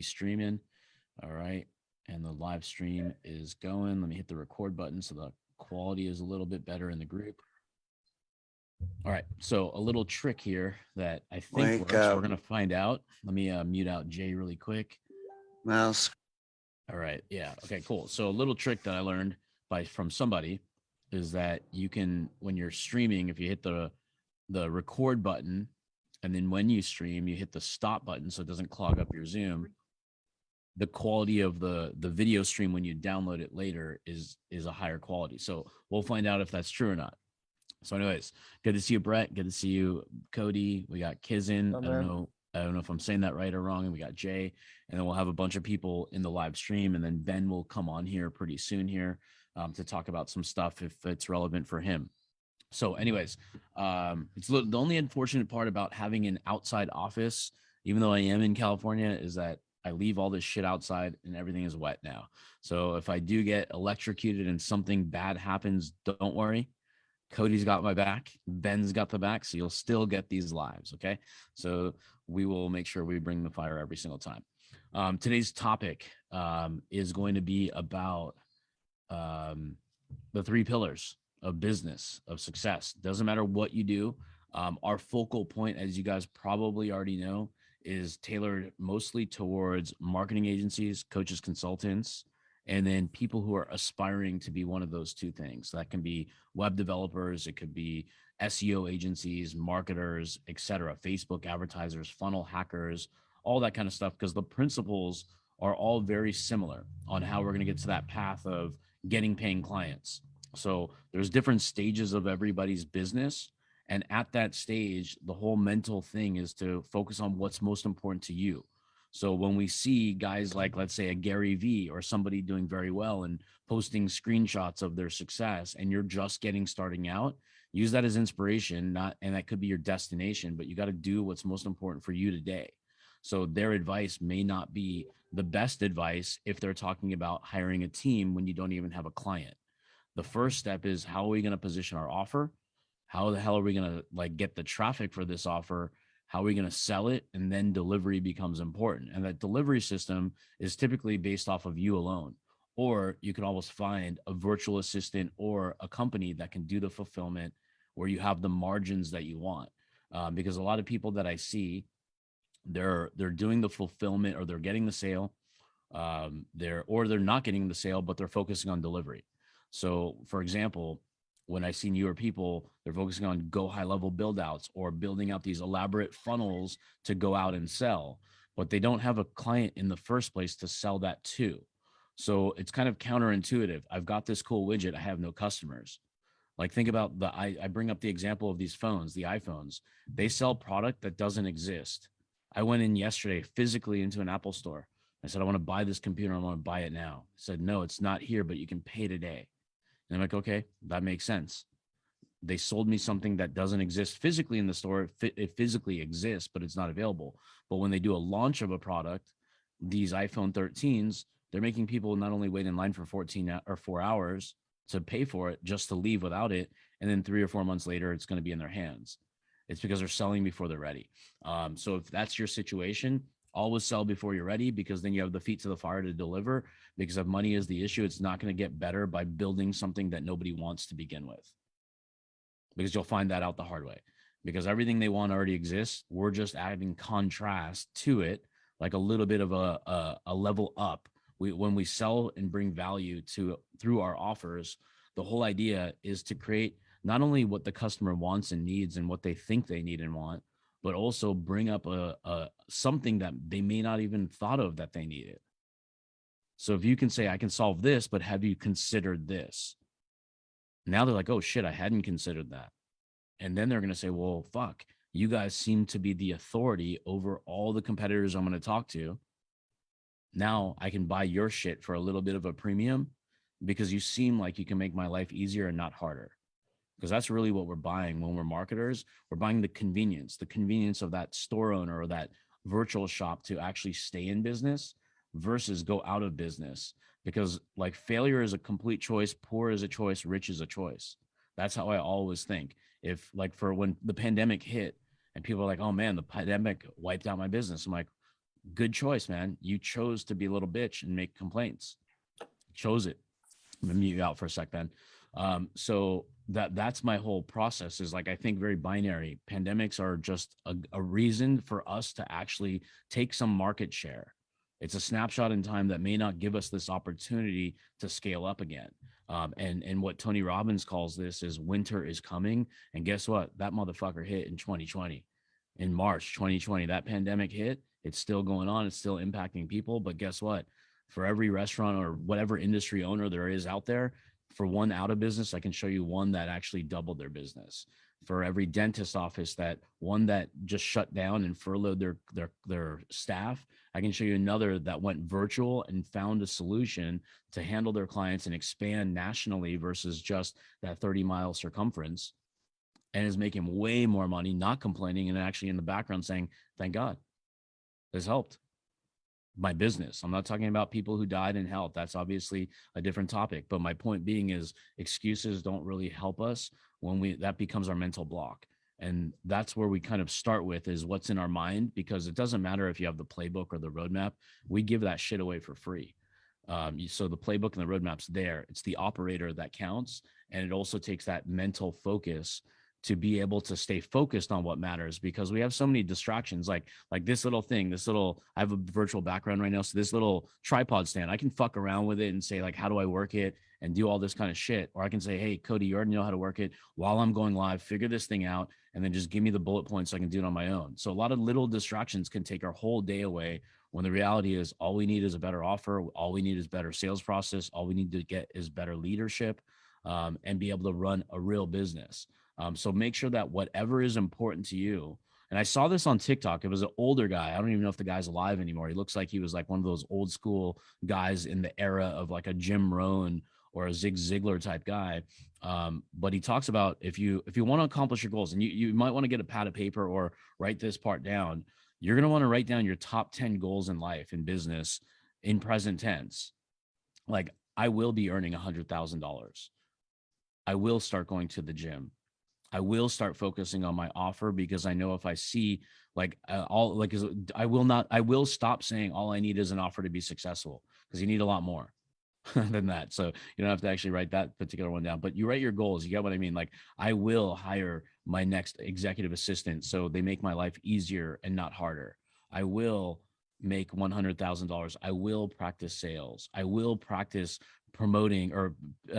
streaming. All right. And the live stream is going. Let me hit the record button so the quality is a little bit better in the group. All right. So a little trick here that I think Wake works. We're up, going to find out. Let me mute out Jay really quick. mouse. All right. Yeah. Okay, cool. So a little trick that I learned from somebody is that you can, when you're streaming, if you hit the record button, and then when you stream, you hit the stop button so it doesn't clog up your Zoom. The quality of the video stream when you download it later is a higher quality. So we'll find out if that's true or not. So, anyways, good to see you, Brett. Good to see you, Cody. We got Kizin. I don't know if I'm saying that right or wrong. And we got Jay, and then we'll have a bunch of people in the live stream, and then Ben will come on here pretty soon here to talk about some stuff if it's relevant for him. So, anyways, it's the only unfortunate part about having an outside office, even though I am in California, is that I leave all this shit outside and everything is wet now. So if I do get electrocuted and something bad happens, don't worry. Cody's got my back. Ben's got the back. So you'll still get these lives. Okay. So we will make sure we bring the fire every single time. Today's topic is going to be about the three pillars of business, of success. Doesn't matter what you do. Our focal point, as you guys probably already know, is tailored mostly towards marketing agencies, coaches, consultants, and then people who are aspiring to be one of those two things. That can be web developers, it could be SEO agencies, marketers, etc., Facebook advertisers, funnel hackers, all that kind of stuff, because the principles are all very similar on how we're going to get to that path of getting paying clients. So there's different stages of everybody's business. And at that stage, the whole mental thing is to focus on what's most important to you. So when we see guys like, let's say, a Gary Vee or somebody doing very well and posting screenshots of their success, and you're just getting starting out, use that as inspiration, and that could be your destination, but you got to do what's most important for you today. So their advice may not be the best advice if they're talking about hiring a team when you don't even have a client. The first step is, how are we going to position our offer? How the hell are we going to get the traffic for this offer? How are we going to sell it? And then delivery becomes important. And that delivery system is typically based off of you alone. Or you can almost find a virtual assistant or a company that can do the fulfillment where you have the margins that you want. Because a lot of people that I see, they're doing the fulfillment, or they're getting the sale. They're not getting the sale, but they're focusing on delivery. So for example, when I see newer people, they're focusing on go high level build outs or building out these elaborate funnels to go out and sell, but they don't have a client in the first place to sell that to. So it's kind of counterintuitive. I've got this cool widget, I have no customers. Like, think about I bring up the example of these phones, the iPhones. They sell product that doesn't exist. I went in yesterday physically into an Apple store. I said, I want to buy this computer. I want to buy it now. I said, no, it's not here, but you can pay today. And I'm like, okay, that makes sense. They sold me something that doesn't exist physically in the store. It physically exists, but it's not available. But when they do a launch of a product, these iPhone 13s, they're making people not only wait in line for 14 or 4 hours to pay for it, just to leave without it. And then 3 or 4 months later, it's going to be in their hands. It's because they're selling before they're ready. So if that's your situation, always sell before you're ready, because then you have the feet to the fire to deliver. Because if money is the issue, it's not going to get better by building something that nobody wants to begin with, because you'll find that out the hard way, because everything they want already exists. We're just adding contrast to it, like a little bit of a level up. When we sell and bring value through our offers, the whole idea is to create not only what the customer wants and needs and what they think they need and want, but also bring up something that they may not even thought of that they needed. So if you can say, I can solve this, but have you considered this? Now they're like, oh shit, I hadn't considered that. And then they're going to say, well, fuck, you guys seem to be the authority over all the competitors I'm going to talk to. Now I can buy your shit for a little bit of a premium, because you seem like you can make my life easier and not harder. Because that's really what we're buying when we're marketers. We're buying the convenience of that store owner or that virtual shop to actually stay in business versus go out of business. Because failure is a complete choice, poor is a choice, rich is a choice. That's how I always think. If for when the pandemic hit and people are like, oh man, the pandemic wiped out my business. I'm like, Good choice, man. You chose to be a little bitch and make complaints. Chose it. I'm gonna mute you out for a sec, Ben. So that's my whole process is like, I think very binary. Pandemics are just a reason for us to actually take some market share. It's a snapshot in time that may not give us this opportunity to scale up again. And what Tony Robbins calls this is winter is coming. And guess what? That motherfucker hit in 2020. In March 2020, that pandemic hit. It's still going on. It's still impacting people. But guess what? For every restaurant or whatever industry owner there is out there, for one out of business, I can show you one that actually doubled their business. For every dentist office, that one that just shut down and furloughed their staff, I can show you another that went virtual and found a solution to handle their clients and expand nationally versus just that 30-mile circumference, and is making way more money, not complaining, and actually in the background saying, thank God this helped my business. I'm not talking about people who died in health. That's obviously a different topic. But my point being is excuses don't really help us when that becomes our mental block. And that's where we kind of start with is what's in our mind, because it doesn't matter if you have the playbook or the roadmap. We give that shit away for free. So the playbook and the roadmap's there. It's the operator that counts. And it also takes that mental focus to be able to stay focused on what matters, because we have so many distractions, like this little thing, I have a virtual background right now. So this little tripod stand, I can fuck around with it and say like, how do I work it and do all this kind of shit? Or I can say, hey, Cody, you already know how to work it while I'm going live, figure this thing out, and then just give me the bullet points so I can do it on my own. So a lot of little distractions can take our whole day away, when the reality is all we need is a better offer. All we need is better sales process. All we need to get is better leadership, and be able to run a real business. So make sure that whatever is important to you, and I saw this on TikTok. It was an older guy. I don't even know if the guy's alive anymore. He looks like he was like one of those old school guys in the era of like a Jim Rohn or a Zig Ziglar type guy. But he talks about if you want to accomplish your goals, and you might want to get a pad of paper or write this part down, you're going to want to write down your top 10 goals in life, in business, in present tense. Like, I will be earning $100,000. I will start going to the gym. I will start focusing on my offer, because I know if I see like I will stop saying all I need is an offer to be successful, because you need a lot more than that. So you don't have to actually write that particular one down, but you write your goals. You get what I mean? Like, I will hire my next executive assistant so they make my life easier and not harder. I will make $100,000. I will practice sales. I will practice promoting or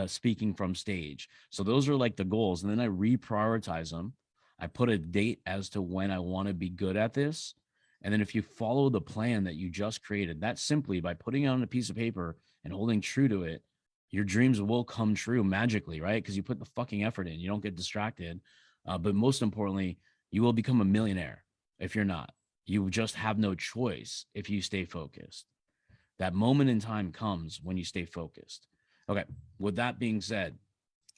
speaking from stage. So those are like the goals. And then I reprioritize them. I put a date as to when I want to be good at this. And then if you follow the plan that you just created, that simply by putting it on a piece of paper and holding true to it, your dreams will come true magically, right? Because you put the fucking effort in, you don't get distracted. But most importantly, you will become a millionaire if you're not. You just have no choice if you stay focused. That moment in time comes when you stay focused. Okay, with that being said,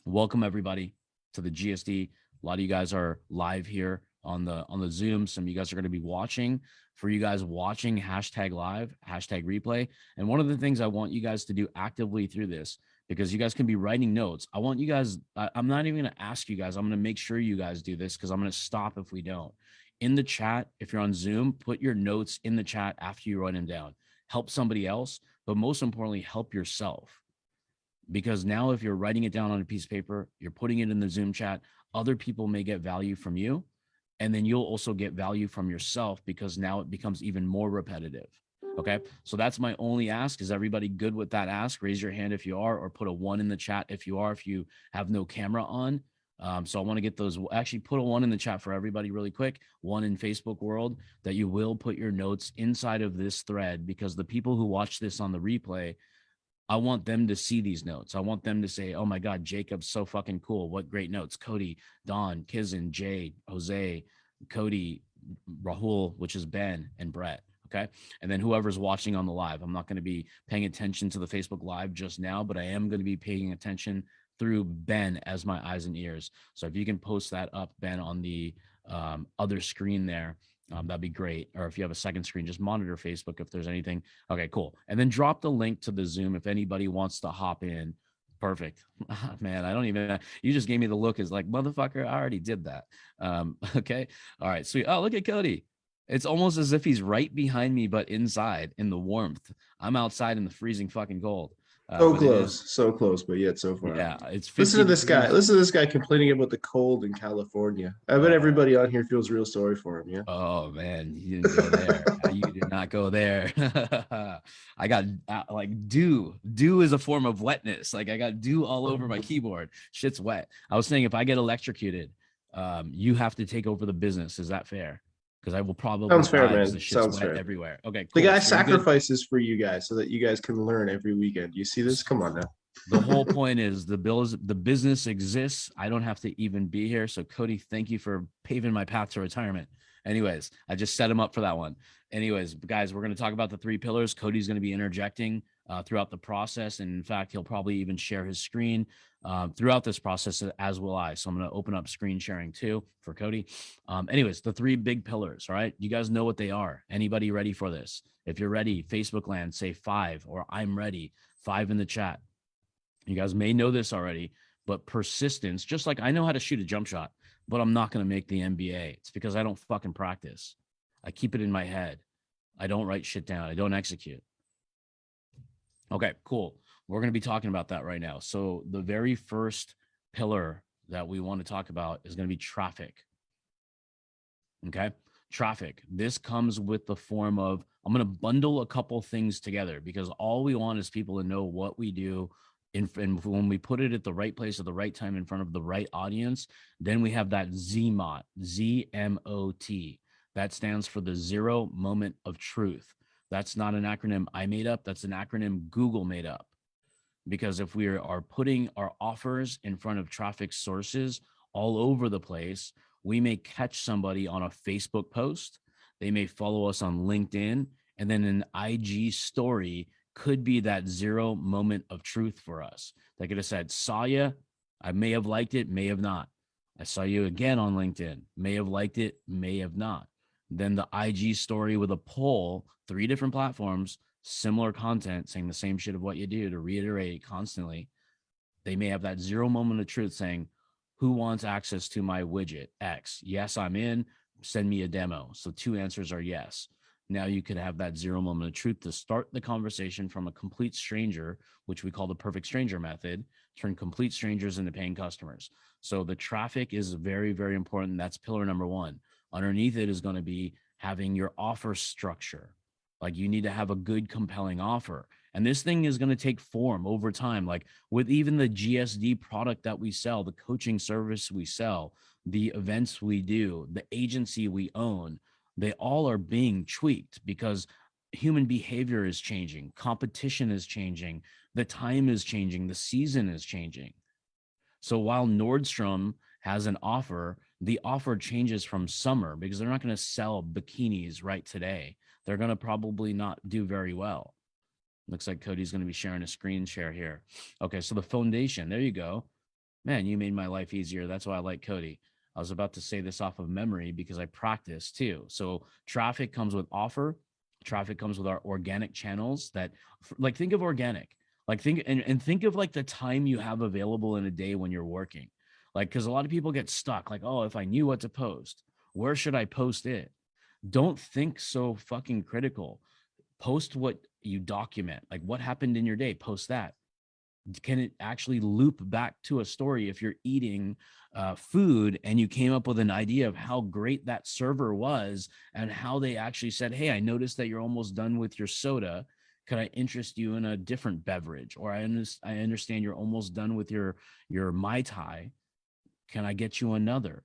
welcome everybody to the GSD. A lot of you guys are live here on the Zoom. Some of you guys are going to be watching. For you guys watching, hashtag live, hashtag replay. And one of the things I want you guys to do actively through this, because you guys can be writing notes. I want you guys, I'm not even going to ask you guys. I'm going to make sure you guys do this, because I'm going to stop if we don't. In the chat, if you're on Zoom, put your notes in the chat after you write them down. Help somebody else, but most importantly, help yourself. Because now if you're writing it down on a piece of paper, you're putting it in the Zoom chat, other people may get value from you. And then you'll also get value from yourself, because now it becomes even more repetitive. Okay. So that's my only ask. Is everybody good with that ask? Raise your hand if you are, or put a 1 in the chat if you are, if you have no camera on. So I want to get those, actually put a 1 in the chat for everybody really quick, 1 in Facebook world, that you will put your notes inside of this thread, because the people who watch this on the replay, I want them to see these notes. I want them to say, oh my God, Jacob's so fucking cool. What great notes. Cody, Don, Kizin, Jay, Jose, Cody, Rahul, which is Ben, and Brett. Okay. And then whoever's watching on the live, I'm not going to be paying attention to the Facebook live just now, but I am going to be paying attention through Ben as my eyes and ears. So if you can post that up, Ben, on the other screen there, that'd be great. Or if you have a second screen, just monitor Facebook if there's anything. Okay, cool. And then drop the link to the Zoom if anybody wants to hop in. Perfect. Man, I don't even, you just gave me the look as like, motherfucker, I already did that. Okay. All right, sweet. Oh, look at Cody. It's almost as if he's right behind me, but inside in the warmth. I'm outside in the freezing fucking cold. But it is, So close, but yet so far. yeah, it's Listen 50 to this guy. degrees. Listen to this guy complaining about the cold in California. I bet Oh, everybody on here feels real sorry for him. Yeah. oh man, you didn't go there. You did not go there. I got like dew. Dew is a form of wetness. Like I got dew all over my keyboard. Shit's wet. I was saying if I get electrocuted, you have to take over the business. Is that fair? Because I will probably Sounds fair, die because man. the shit's Sounds wet fair. everywhere. Okay, The cool. guy So you're good. sacrifices for you guys so that you guys can learn every weekend. You see this? Come on now. The whole point is the business exists. I don't have to even be here. So Cody, thank you for paving my path to retirement. Anyways, I just set him up for that one. Anyways, guys, we're going to talk about the three pillars. Cody's going to be interjecting throughout the process. And in fact, he'll probably even share his screen throughout this process, as will I. So I'm going to open up screen sharing too for Cody. Anyways, the three big pillars, all right? You guys know what they are. Anybody ready for this? If you're ready, Facebook land, say 5, or I'm ready, 5 in the chat. You guys may know this already, but persistence, just like I know how to shoot a jump shot, but I'm not going to make the NBA. It's because I don't fucking practice. I keep it in my head. I don't write shit down. I don't execute. Okay, cool. We're going to be talking about that right now. So the very first pillar that we want to talk about is going to be traffic. Okay. Traffic. This comes with the form of, I'm going to bundle a couple things together because all we want is people to know what we do. And when we put it at the right place at the right time in front of the right audience, then we have that ZMOT, ZMOT. That stands for the zero moment of truth. That's not an acronym I made up. That's an acronym Google made up. Because if we are putting our offers in front of traffic sources all over the place, we may catch somebody on a Facebook post. They may follow us on LinkedIn, and then an IG story could be that zero moment of truth for us. They could have said, saw you. I may have liked it, may have not. I saw you again on LinkedIn, may have liked it, may have not. Then the IG story with a poll, 3 different platforms, similar content, saying the same shit of what you do to reiterate constantly. They may have that zero moment of truth saying, who wants access to my widget X? Yes, I'm in. Send me a demo. So 2 answers are yes. Now you could have that zero moment of truth to start the conversation from a complete stranger, which we call the perfect stranger method, turn complete strangers into paying customers. So the traffic is very, very important. That's pillar number 1. Underneath it is going to be having your offer structure. Like you need to have a good, compelling offer. And this thing is going to take form over time. Like with even the GSD product that we sell, the coaching service we sell, the events we do, the agency we own, they all are being tweaked because human behavior is changing, competition is changing, the time is changing, the season is changing. So while Nordstrom has an offer, the offer changes from summer because they're not going to sell bikinis right today. They're going to probably not do very well. Looks like Cody's going to be sharing a screen share here. Okay, so the foundation, there you go. Man, you made my life easier. That's why I like Cody. I was about to say this off of memory because I practice too. So traffic comes with offer. Traffic comes with our organic channels that like think of organic. Like think and think of like the time you have available in a day when you're working. Like cuz a lot of people get stuck like, "Oh, if I knew what to post, where should I post it?" Don't think so fucking critical. Post what you document, like what happened in your day, post that. Can it actually loop back to a story if you're eating food and you came up with an idea of how great that server was and how they actually said, hey, I noticed that you're almost done with your soda, could I interest you in a different beverage? Or I understand you're almost done with your Mai Tai, can I get you another?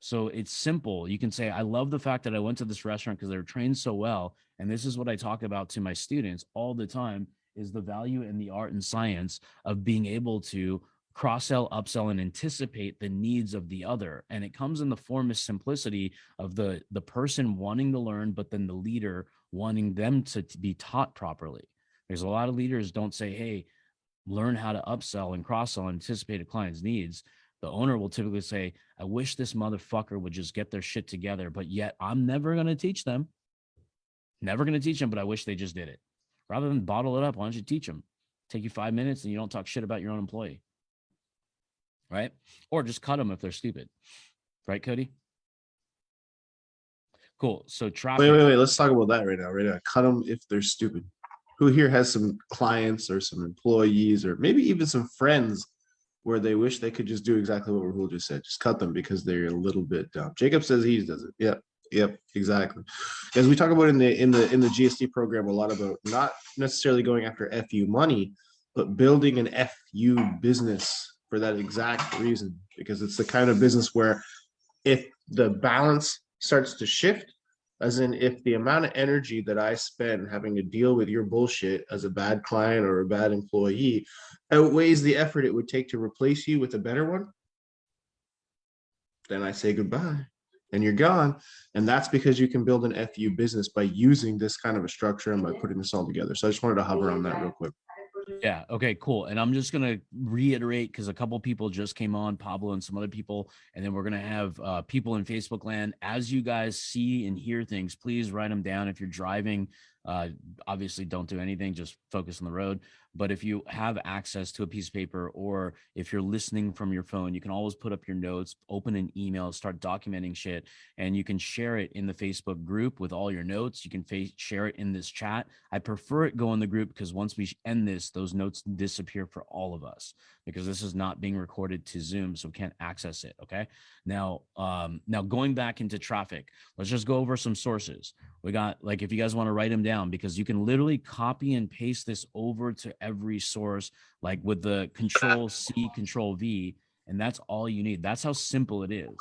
So it's simple. You can say, I love the fact that I went to this restaurant because they were trained so well. And this is what I talk about to my students all the time is the value and the art and science of being able to cross-sell, upsell, and anticipate the needs of the other. And it comes in the form of simplicity of the person wanting to learn, but then the leader wanting them to be taught properly. There's a lot of leaders don't say, hey, learn how to upsell and cross-sell and anticipate a client's needs. The owner will typically say, I wish this motherfucker would just get their shit together, but yet I'm never going to teach them. Never going to teach them, but I wish they just did it. Rather than bottle it up, why don't you teach them? Take you 5 minutes and you don't talk shit about your own employee. Right? Or just cut them if they're stupid. Right, Cody? Cool. So Wait, traffic. wait, wait. Let's talk about that right now. Right now, cut them if they're stupid. Who here has some clients or some employees or maybe even some friends where they wish they could just do exactly what Rahul just said? Just cut them because they're a little bit dumb. Jacob says he does it. Yep, yep, exactly. As we talk about in the GST program, a lot about not necessarily going after FU money, but building an FU business for that exact reason, because it's the kind of business where if the balance starts to shift, as in if the amount of energy that I spend having to deal with your bullshit as a bad client or a bad employee outweighs the effort it would take to replace you with a better one, then I say goodbye and you're gone. And that's because you can build an FU business by using this kind of a structure and by putting this all together. So I just wanted to hover on that real quick. Yeah. Okay, cool. And I'm just going to reiterate because a couple people just came on, Pablo and some other people, and then we're going to have people in Facebook land. As you guys see and hear things, please write them down. If you're driving, obviously don't do anything, just focus on the road. But if you have access to a piece of paper or if you're listening from your phone, you can always put up your notes, open an email, start documenting shit, and you can share it in the Facebook group with all your notes. You can share it in this chat. I prefer it go in the group because once we end this, those notes disappear for all of us because this is not being recorded to Zoom, so we can't access it. Okay. Now going back into traffic, let's just go over some sources. We got, like, if you guys want to write them down, because you can literally copy and paste this over to every source, like with the Control C, Control V, and that's all you need. That's how simple it is.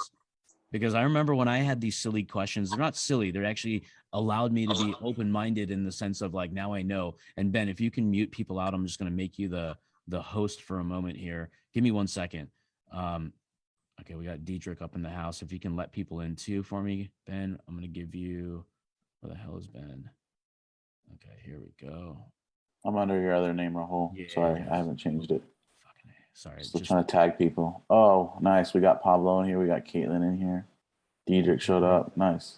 Because I remember when I had these silly questions, they're not silly. They're actually allowed me to be open-minded in the sense of like, now I know. And Ben, if you can mute people out, I'm just going to make you the host for a moment here. Give me 1 second. Okay, we got Diedrich up in the house. If you can let people in too for me, Ben, I'm going to give you, where the hell is Ben? Okay, here we go. I'm under your other name, Rahul. Yeah. Sorry, I haven't changed it. Fucking sorry. Still trying to tag people. Oh, nice. We got Pablo in here. We got Caitlin in here. Diedrich showed up. Nice.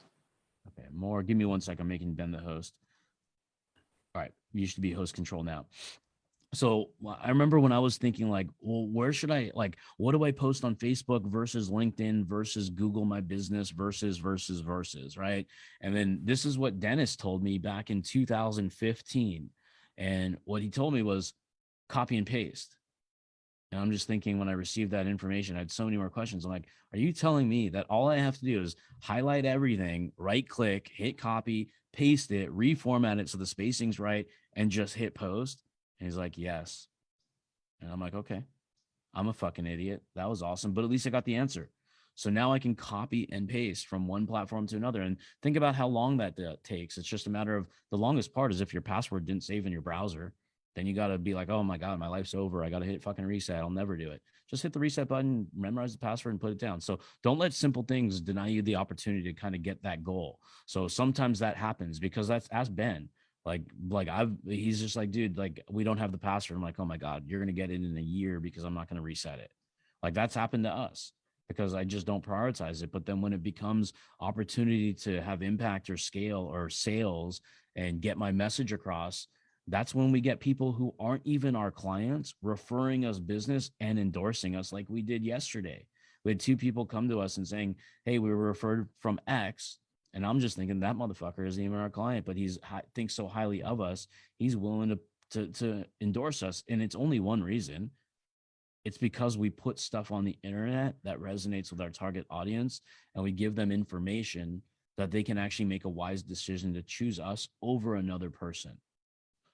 Okay, more. Give me 1 second. I'm making Ben the host. All right, you should be host control now. So I remember when I was thinking like, well, where should I, like, what do I post on Facebook versus LinkedIn versus Google My Business versus, right? And then this is what Dennis told me back in 2015. And what he told me was copy and paste. And I'm just thinking when I received that information, I had so many more questions. I'm like, are you telling me that all I have to do is highlight everything, right click, hit copy, paste it, reformat it so the spacing's right, and just hit post? And he's like, yes. And I'm like, okay, I'm a fucking idiot. That was awesome. But at least I got the answer. So now I can copy and paste from one platform to another. And think about how long that takes. It's just a matter of, the longest part is if your password didn't save in your browser, then you got to be like, oh my God, my life's over. I got to hit fucking reset. I'll never do it. Just hit the reset button, memorize the password, and put it down. So don't let simple things deny you the opportunity to kind of get that goal. So sometimes that happens because that's, ask Ben. He's just like, dude, like, we don't have the password. I'm like, oh my God, you're going to get it in a year because I'm not going to reset it. Like, that's happened to us because I just don't prioritize it. But then when it becomes opportunity to have impact or scale or sales and get my message across, that's when we get people who aren't even our clients referring us business and endorsing us like we did yesterday. We had 2 people come to us and saying, hey, we were referred from X. And I'm just thinking that motherfucker isn't even our client, but he's thinks so highly of us. He's willing to endorse us. And it's only one reason. It's because we put stuff on the internet that resonates with our target audience, and we give them information that they can actually make a wise decision to choose us over another person.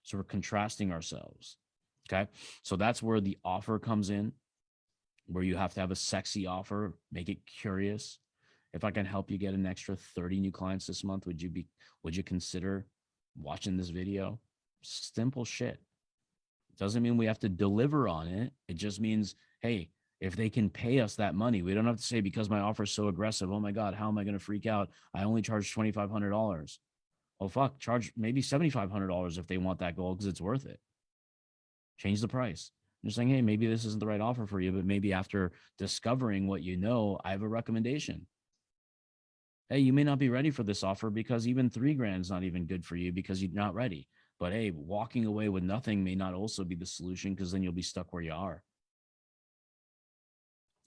So we're contrasting ourselves. Okay. So that's where the offer comes in, where you have to have a sexy offer, make it curious. If I can help you get an extra 30 new clients this month, would you consider watching this video? Simple shit. Doesn't mean we have to deliver on it. It just means, hey, if they can pay us that money, we don't have to say, because my offer is so aggressive, oh my God, how am I going to freak out? I only charge $2,500. Well, fuck, charge maybe $7,500 if they want that goal because it's worth it. Change the price. I'm just saying, hey, maybe this isn't the right offer for you, but maybe after discovering what you know, I have a recommendation. Hey, you may not be ready for this offer because even $3,000 is not even good for you because you're not ready. But hey, walking away with nothing may not also be the solution because then you'll be stuck where you are.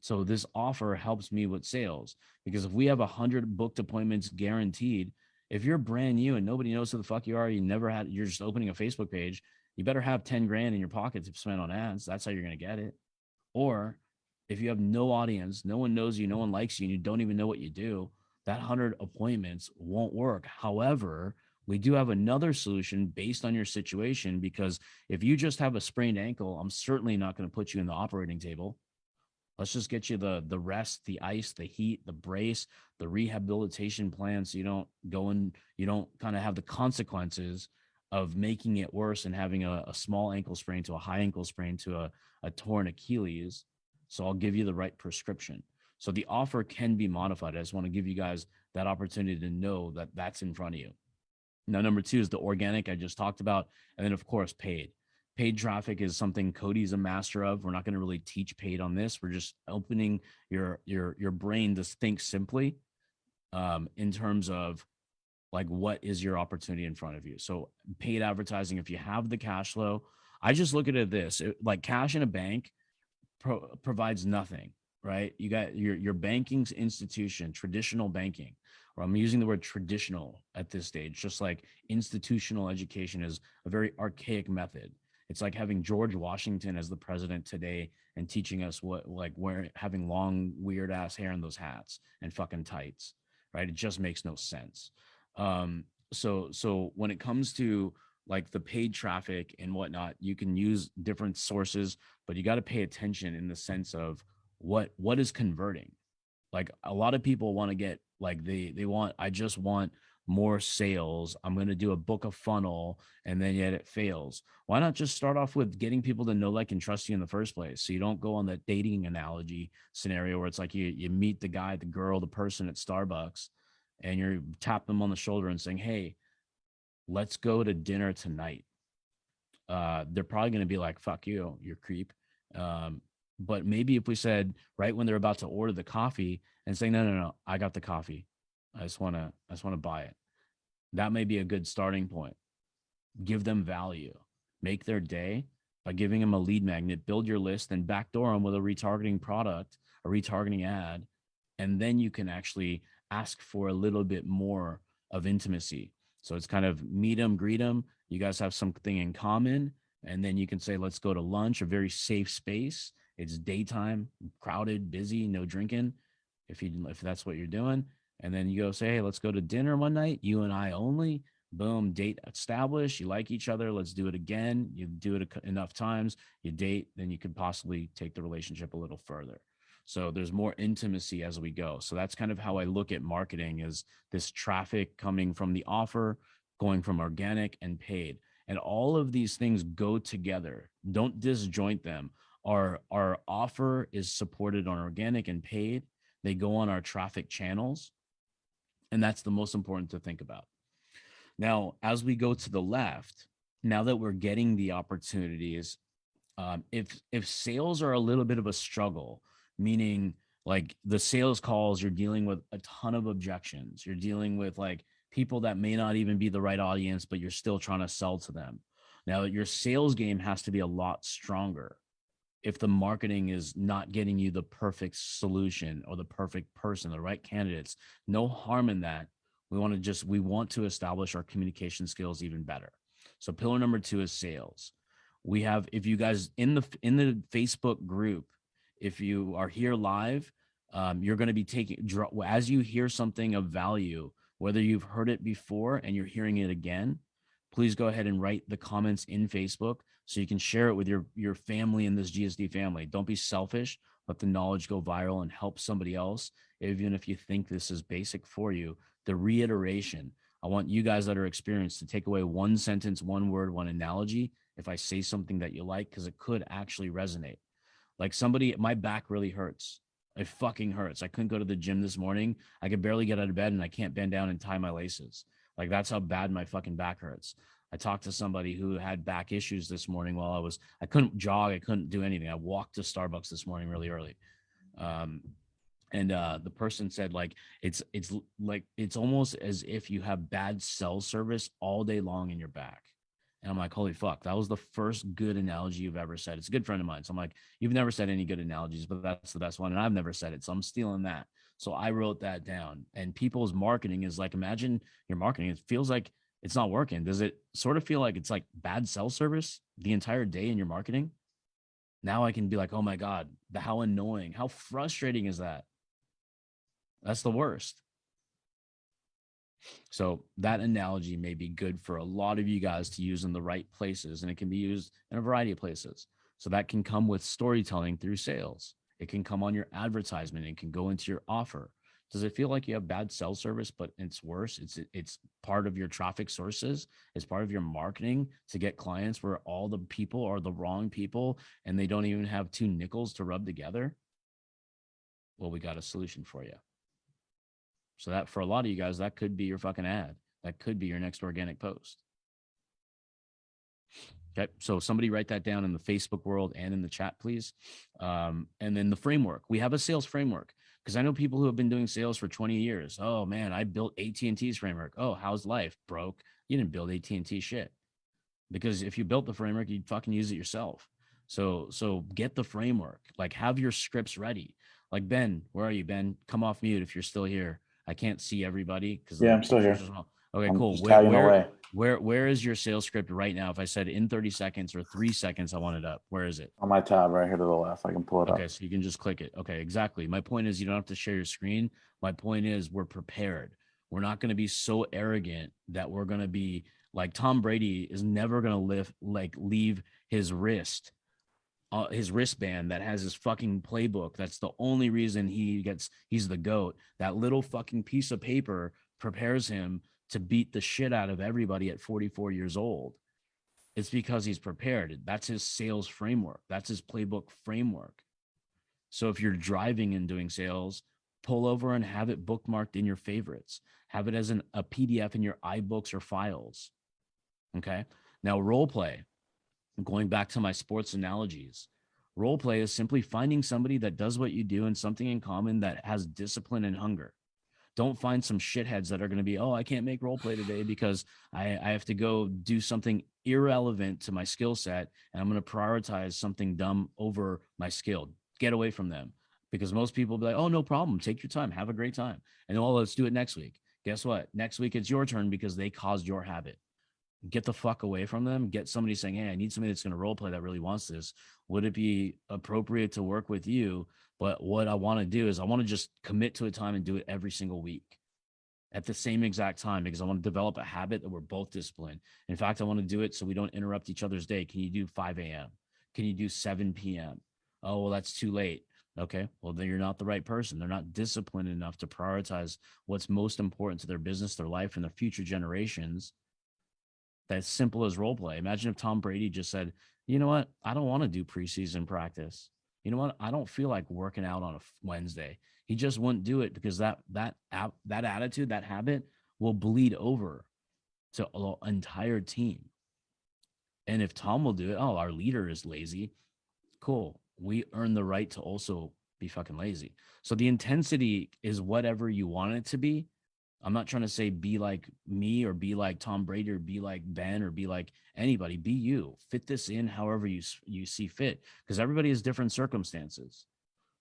So this offer helps me with sales, because if we have 100 booked appointments guaranteed, if you're brand new and nobody knows who the fuck you are, you're just opening a Facebook page, you better have 10 grand in your pocket to spend on ads. That's how you're going to get it. Or if you have no audience, no one knows you, no one likes you, and you don't even know what you do, that 100 appointments won't work. However, we do have another solution based on your situation, because if you just have a sprained ankle, I'm certainly not going to put you in the operating table. Let's just get you the rest, the ice, the heat, the brace, the rehabilitation plan, so you don't go in, you don't kind of have the consequences of making it worse and having a small ankle sprain to a high ankle sprain to a torn Achilles. So I'll give you the right prescription. So the offer can be modified. I just want to give you guys that opportunity to know that that's in front of you. Now, number two is the organic I just talked about. And then, of course, paid. Paid traffic is something Cody's a master of. We're not going to really teach paid on this. We're just opening your brain to think simply in terms of like, what is your opportunity in front of you? So paid advertising, if you have the cash flow, I just look at it this, like cash in a bank provides nothing, right? You got your banking institution, traditional banking, or I'm using the word traditional at this stage, just like institutional education is a very archaic method. It's like having George Washington as the president today and teaching us what, like, having long, weird ass hair in those hats and fucking tights, right? It just makes no sense. So when it comes to like the paid traffic and whatnot, you can use different sources, but you got to pay attention in the sense of what is converting. Like a lot of people want to get like I just want more sales. I'm going to do a book a funnel, and then yet it fails. Why not just start off with getting people to know, like, and trust you in the first place? So you don't go on that dating analogy scenario where it's like you meet the guy, the girl, the person at Starbucks, and you tap them on the shoulder and saying, "Hey, let's go to dinner tonight." They're probably going to be like, "Fuck you, you're creep." But maybe if we said right when they're about to order the coffee and saying, "No, no, no, I got the coffee. I just want to buy it." That may be a good starting point. Give them value, make their day by giving them a lead magnet, build your list, and backdoor them with a retargeting product, a retargeting ad. And then you can actually ask for a little bit more of intimacy. So it's kind of meet them, greet them. You guys have something in common. And then you can say, let's go to lunch, a very safe space. It's daytime, crowded, busy, no drinking, if that's what you're doing. And then you go say, hey, let's go to dinner one night, you and I only. Boom, date established. You like each other. Let's do it again. You do it enough times, you date, then you could possibly take the relationship a little further. So there's more intimacy as we go. So that's kind of how I look at marketing, is this traffic coming from the offer, going from organic and paid. And all of these things go together. Don't disjoint them. Our offer is supported on organic and paid. They go on our traffic channels. And that's the most important to think about. Now, as we go to the left, now that we're getting the opportunities, if sales are a little bit of a struggle, meaning like the sales calls, you're dealing with a ton of objections, you're dealing with like people that may not even be the right audience, but you're still trying to sell to them. Now, your sales game has to be a lot stronger if the marketing is not getting you the perfect solution or the perfect person, the right candidates. No harm in that. We want to establish our communication skills even better. So pillar number 2 is sales. We have, if you guys in the Facebook group, if you are here live, you're going to be taking, as you hear something of value, whether you've heard it before and you're hearing it again, please go ahead and write the comments in Facebook so you can share it with your family in this GSD family. Don't be selfish. Let the knowledge go viral and help somebody else, even if you think this is basic for you. The reiteration, I want you guys that are experienced to take away one sentence, one word, one analogy if I say something that you like, because it could actually resonate. Like somebody, my back really hurts. It fucking hurts. I couldn't go to the gym this morning. I could barely get out of bed and I can't bend down and tie my laces. Like that's how bad my fucking back hurts. I talked to somebody who had back issues this morning while I couldn't jog. I couldn't do anything. I walked to Starbucks this morning really early. And the person said like, it's like, it's almost as if you have bad cell service all day long in your back. And I'm like, holy fuck, that was the first good analogy you've ever said. It's a good friend of mine. So I'm like, you've never said any good analogies, but that's the best one. And I've never said it. So I'm stealing that. So I wrote that down. And people's marketing is like, imagine your marketing. It feels like it's not working. Does it sort of feel like it's like bad cell service the entire day in your marketing? Now I can be like, oh my God, how annoying, how frustrating is that? That's the worst. So that analogy may be good for a lot of you guys to use in the right places, and it can be used in a variety of places. So that can come with storytelling through sales. It can come on your advertisement. It can go into your offer. Does it feel like you have bad cell service, but it's worse? It's part of your traffic sources. It's part of your marketing to get clients where all the people are the wrong people and they don't even have two nickels to rub together. Well, we got a solution for you. So that for a lot of you guys, that could be your fucking ad. That could be your next organic post. Okay. So somebody write that down in the Facebook world and in the chat, please. And then the framework. We have a sales framework because I know people who have been doing sales for 20 years. Oh man, I built AT&T's framework. Oh, how's life? Broke. You didn't build AT&T shit. Because if you built the framework, you'd fucking use it yourself. So get the framework. Like have your scripts ready. Like Ben, where are you, Ben? Come off mute if you're still here. I can't see everybody because Yeah, I'm still here. Okay, I'm cool. just tagging away. Where is your sales script right now? If I said in 30 seconds or 3 seconds, I want it up. Where is it? On my tab right here to the left. I can pull it up. Okay, so you can just click it. Okay, exactly. My point is you don't have to share your screen. My point is we're prepared. We're not going to be so arrogant that we're going to be like Tom Brady is never going to leave his wristband that has his fucking playbook. That's the only reason he's the GOAT. That little fucking piece of paper prepares him to beat the shit out of everybody at 44 years old. It's because he's prepared. That's his sales framework. That's his playbook framework. So if you're driving and doing sales, pull over and have it bookmarked in your favorites. Have it as a PDF in your iBooks or files. Okay. Now, role play. Going back to my sports analogies, role play is simply finding somebody that does what you do and something in common that has discipline and hunger. Don't find some shitheads that are going to be, oh, I can't make role play today because I have to go do something irrelevant to my skill set and I'm going to prioritize something dumb over my skill. Get away from them because most people will be like, oh, no problem. Take your time. Have a great time. And oh, let's do it next week. Guess what? Next week it's your turn because they caused your habit. Get the fuck away from them. Get somebody saying, hey, I need somebody that's going to role play that really wants this. Would it be appropriate to work with you? But what I want to do is I want to just commit to a time and do it every single week at the same exact time because I want to develop a habit that we're both disciplined. In fact, I want to do it so we don't interrupt each other's day. Can you do 5 a.m.? Can you do 7 p.m.? Oh, well, that's too late. Okay, well, then you're not the right person. They're not disciplined enough to prioritize what's most important to their business, their life, and their future generations. That's simple as role play. Imagine if Tom Brady just said, you know what? I don't want to do preseason practice. You know what? I don't feel like working out on a Wednesday. He just wouldn't do it because that attitude, that habit will bleed over to an entire team. And if Tom will do it, oh, our leader is lazy. Cool. We earn the right to also be fucking lazy. So the intensity is whatever you want it to be. I'm not trying to say be like me or be like Tom Brady or be like Ben or be like anybody. Be you. Fit this in however you see fit because everybody has different circumstances.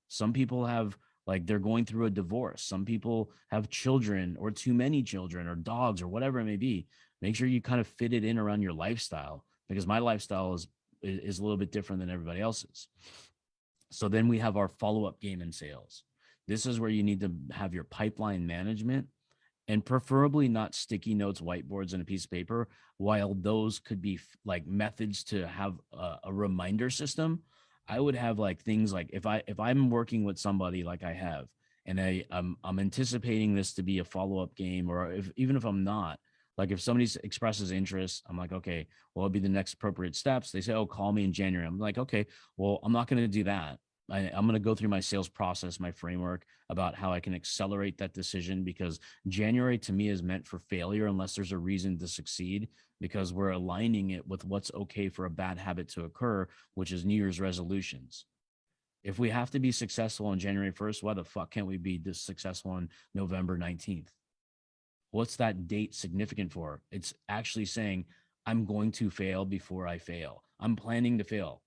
Some people have like they're going through a divorce. Some people have children or too many children or dogs or whatever it may be. Make sure you kind of fit it in around your lifestyle because my lifestyle is a little bit different than everybody else's. So then we have our follow-up game in sales. This is where you need to have your pipeline management and preferably not sticky notes, whiteboards, and a piece of paper. While those could be like methods to have a reminder system, I would have like things like if I'm working with somebody like I have, and I'm anticipating this to be a follow-up game, or even if I'm not, like if somebody expresses interest, I'm like, okay, well, it'll be the next appropriate steps. They say, oh, call me in January. I'm like, okay, well, I'm not going to do that. I'm going to go through my sales process, my framework about how I can accelerate that decision because January to me is meant for failure unless there's a reason to succeed because we're aligning it with what's okay for a bad habit to occur, which is New Year's resolutions. If we have to be successful on January 1st, why the fuck can't we be this successful on November 19th? What's that date significant for? It's actually saying I'm going to fail before I fail. I'm planning to fail.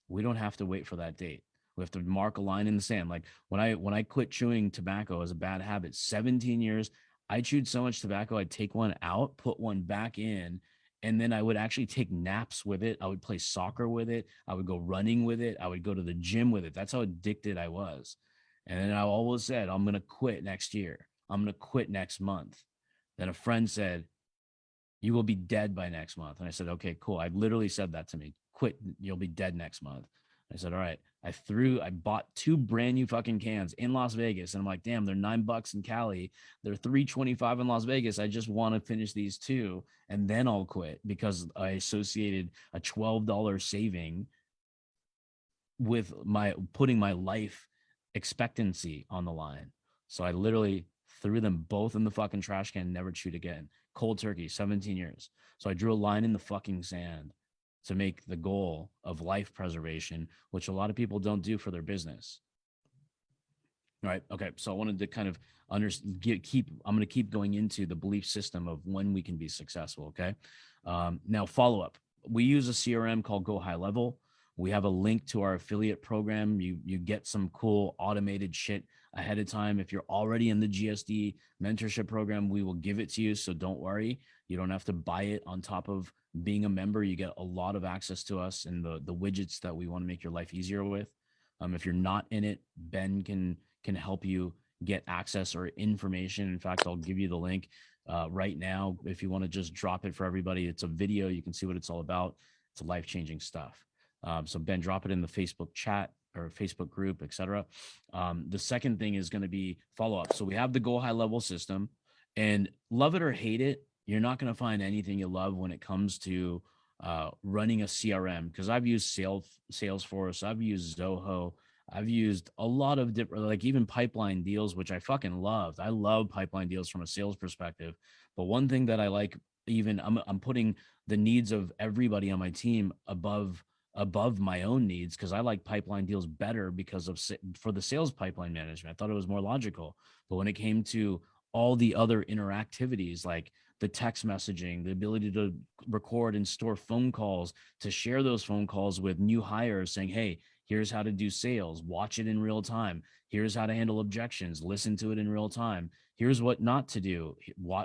We don't have to wait for that date. We have to mark a line in the sand. Like when I quit chewing tobacco as a bad habit, 17 years, I chewed so much tobacco, I'd take one out, put one back in, and then I would actually take naps with it. I would play soccer with it. I would go running with it. I would go to the gym with it. That's how addicted I was. And then I always said, I'm going to quit next year. I'm going to quit next month. Then a friend said, you will be dead by next month. And I said, okay, cool. I literally said that to me. Quit. You'll be dead next month. I said, all right. I bought 2 brand new fucking cans in Las Vegas. And I'm like, damn, they're $9 in Cali. They're $3.25 in Las Vegas. I just want to finish these 2 and then I'll quit, because I associated a $12 saving with my putting my life expectancy on the line. So I literally threw them both in the fucking trash can, never chewed again. Cold turkey, 17 years. So I drew a line in the fucking sand to make the goal of life preservation, which a lot of people don't do for their business. All right. Okay. So I wanted to kind of I'm going to keep going into the belief system of when we can be successful. Okay. Now, follow up. We use a CRM called Go High Level. We have a link to our affiliate program. You get some cool automated shit ahead of time. If you're already in the GSD mentorship program, we will give it to you. So don't worry. You don't have to buy it on top of being a member. You get a lot of access to us and the widgets that we want to make your life easier with. If you're not in it, Ben can help you get access or information. In fact, I'll give you the link right now if you want to just drop it for everybody. It's a video. You can see what it's all about. It's life-changing stuff. So Ben, drop it in the Facebook chat or Facebook group, etc. The second thing is going to be follow-up. So we have the Go High Level system, and love it or hate it, you're not going to find anything you love when it comes to running a CRM, because I've used Salesforce, I've used Zoho, I've used a lot of different, like even pipeline deals, which I fucking loved. I love pipeline deals from a sales perspective. But one thing that I like, even I'm putting the needs of everybody on my team above my own needs, because I like pipeline deals better because of for the sales pipeline management. I thought it was more logical. But when it came to all the other interactivities, like the text messaging, the ability to record and store phone calls, to share those phone calls with new hires saying, hey, here's how to do sales, watch it in real time. Here's how to handle objections, listen to it in real time. Here's what not to do,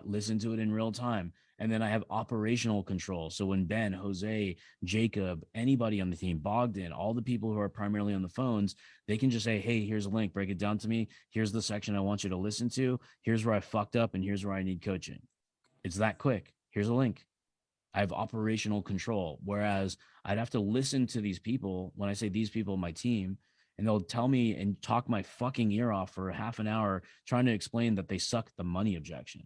listen to it in real time. And then I have operational control. So when Ben, Jose, Jacob, anybody on the team, Bogdan, all the people who are primarily on the phones, they can just say, hey, here's a link, break it down to me. Here's the section I want you to listen to. Here's where I fucked up and here's where I need coaching. It's that quick. Here's a link. I have operational control. Whereas I'd have to listen to these people, when I say these people, my team, and they'll tell me and talk my fucking ear off for half an hour trying to explain that they suck the money objection.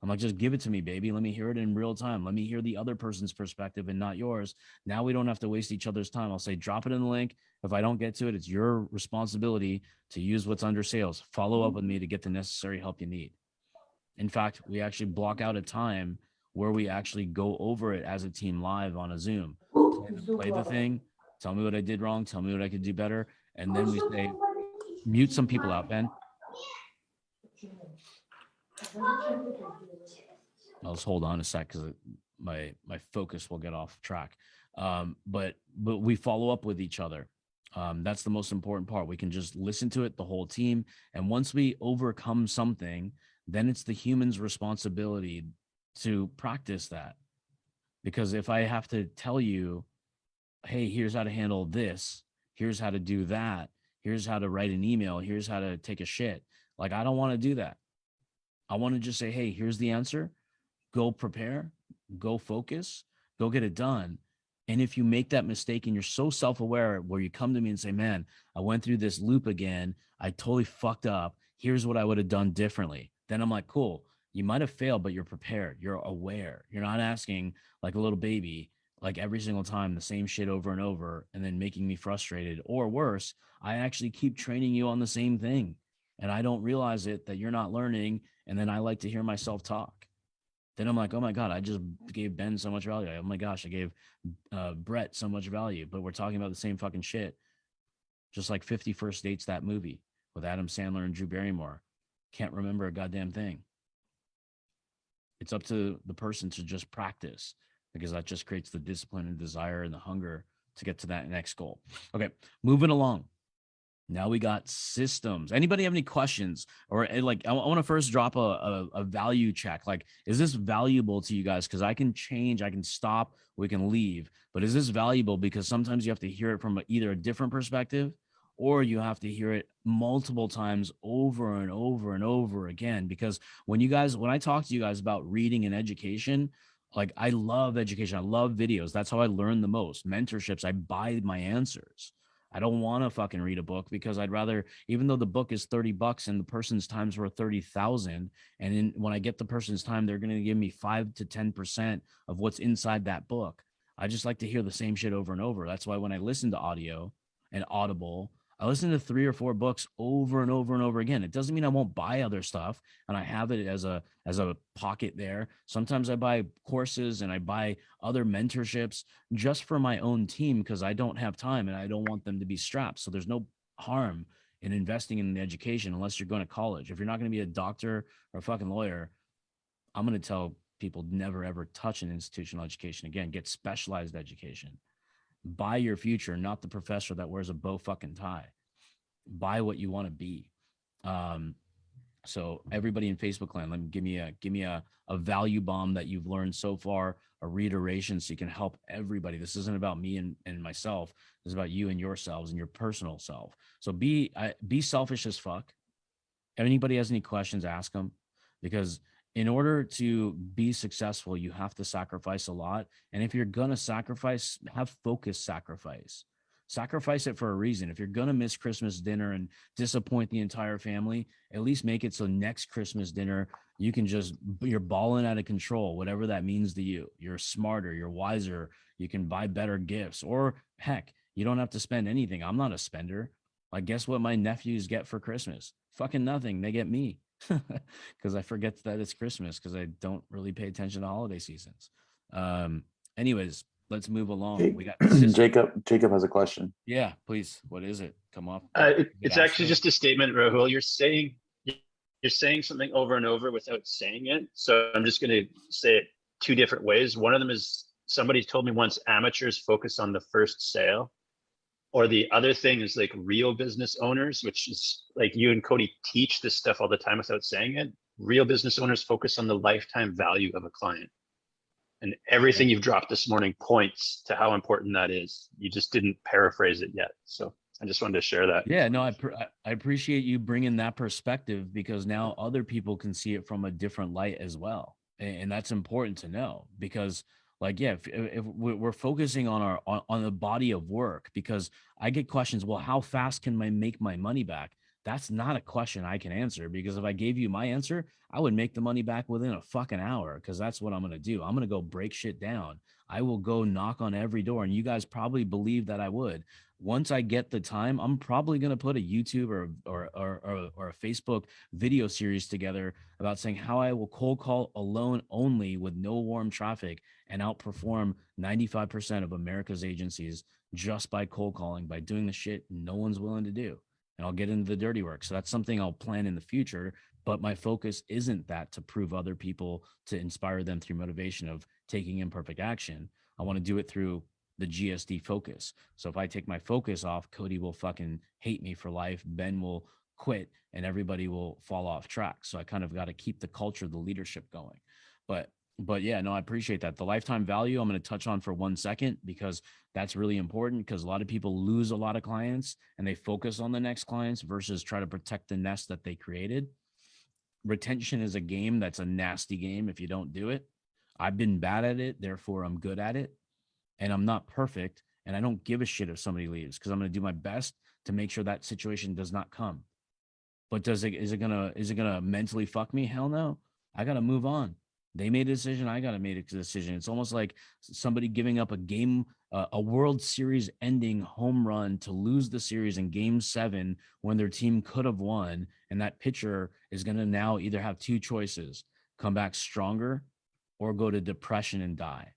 I'm like, just give it to me, baby. Let me hear it in real time. Let me hear the other person's perspective and not yours. Now we don't have to waste each other's time. I'll say, drop it in the link. If I don't get to it, it's your responsibility to use what's under sales. Follow up with me to get the necessary help you need. In fact, we actually block out a time where we actually go over it as a team live on a Zoom. Play the thing, tell me what I did wrong, tell me what I could do better. And then we say, mute some people out, Ben. I'll just hold on a sec because my focus will get off track. But we follow up with each other. That's the most important part. We can just listen to it, the whole team. And once we overcome something, then it's the human's responsibility to practice that. Because if I have to tell you, hey, here's how to handle this, here's how to do that, here's how to write an email, here's how to take a shit, like, I don't want to do that. I want to just say, hey, here's the answer. Go prepare, go focus, go get it done. And if you make that mistake and you're so self-aware where you come to me and say, man, I went through this loop again, I totally fucked up, here's what I would have done differently. Then I'm like, cool, you might have failed, but you're prepared. You're aware. You're not asking like a little baby, like every single time the same shit over and over and then making me frustrated. Or worse, I actually keep training you on the same thing and I don't realize it, that you're not learning. And then I like to hear myself talk. Then I'm like, oh my God, I just gave Ben so much value. Oh my gosh, I gave Brett so much value, but we're talking about the same fucking shit. Just like 50 First Dates, that movie with Adam Sandler and Drew Barrymore. Can't remember a goddamn thing. It's up to the person to just practice, because that just creates the discipline and desire and the hunger to get to that next goal. Okay, moving along. Now we got systems. Anybody have any questions? Or like, I want to first drop a value check. Like, is this valuable to you guys? Because I can change, I can stop, we can leave. But is this valuable? Because sometimes you have to hear it from either a different perspective, or you have to hear it multiple times over and over and over again. Because when I talk to you guys about reading and education, like, I love education. I love videos. That's how I learn the most. Mentorships, I buy my answers. I don't want to fucking read a book, because I'd rather, even though the book is $30 and the person's time's worth 30,000, and when I get the person's time, they're going to give me 5 to 10% of what's inside that book. I just like to hear the same shit over and over. That's why when I listen to audio and Audible, I listen to 3 or 4 books over and over and over again. It doesn't mean I won't buy other stuff, and I have it as a pocket there. Sometimes I buy courses and I buy other mentorships just for my own team, because I don't have time and I don't want them to be strapped. So there's no harm in investing in the education unless you're going to college. If you're not going to be a doctor or a fucking lawyer, I'm going to tell people never ever touch an institutional education again. Get specialized education. Buy your future, not the professor that wears a bow fucking tie. Buy what you want to be. So everybody in Facebook land, give me a value bomb that you've learned so far, a reiteration, so you can help everybody. This isn't about me and myself. This is about you and yourselves and your personal self. So be selfish as fuck. If anybody has any questions, ask them, because in order to be successful, you have to sacrifice a lot. And if you're going to sacrifice, have focused sacrifice. Sacrifice it for a reason. If you're going to miss Christmas dinner and disappoint the entire family, at least make it so next Christmas dinner, you're balling out of control, whatever that means to you. You're smarter, you're wiser, you can buy better gifts, or heck, you don't have to spend anything. I'm not a spender. Like, guess what my nephews get for Christmas? Fucking nothing. They get me, because I forget that it's Christmas, because I don't really pay attention to holiday seasons. Anyways, let's move along. We got Jacob has a question. Yeah, please. What is it? Come up. It's actually just a statement, Rahul. You're saying something over and over without saying it. So I'm just going to say it 2 different ways. One of them is, somebody told me once, amateurs focus on the first sale. Or the other thing is, like, real business owners, which is like you and Cody teach this stuff all the time without saying it. Real business owners focus on the lifetime value of a client. And everything you've dropped this morning points to how important that is. You just didn't paraphrase it yet. So I just wanted to share that. Yeah, no, I appreciate you bringing that perspective, because now other people can see it from a different light as well. And that's important to know, because, like, yeah, if we're focusing on on the body of work, because I get questions, well, how fast can I make my money back? That's not a question I can answer, because if I gave you my answer, I would make the money back within a fucking hour, because that's what I'm going to do. I'm going to go break shit down. I will go knock on every door, and you guys probably believe that I would. Once I get the time, I'm probably going to put a YouTube or a Facebook video series together about saying how I will cold call alone only with no warm traffic and outperform 95% of America's agencies just by cold calling, by doing the shit no one's willing to do. And I'll get into the dirty work. So that's something I'll plan in the future. But my focus isn't that to prove other people, to inspire them through motivation of taking imperfect action. I want to do it through the GSD focus. So if I take my focus off, Cody will fucking hate me for life. Ben will quit, and everybody will fall off track. So I kind of got to keep the culture, the leadership going. But yeah, no, I appreciate that. The lifetime value, I'm going to touch on for 1 second, because that's really important, because a lot of people lose a lot of clients and they focus on the next clients versus try to protect the nest that they created. Retention is a game that's a nasty game if you don't do it. I've been bad at it, therefore I'm good at it. And I'm not perfect, and I don't give a shit if somebody leaves, because I'm going to do my best to make sure that situation does not come. But is it gonna mentally fuck me? Hell no. I got to move on. They made a decision. I got to make a decision. It's almost like somebody giving up a game, a World Series ending home run to lose the series in Game 7 when their team could have won. And that pitcher is going to now either have 2 choices: come back stronger or go to depression and die.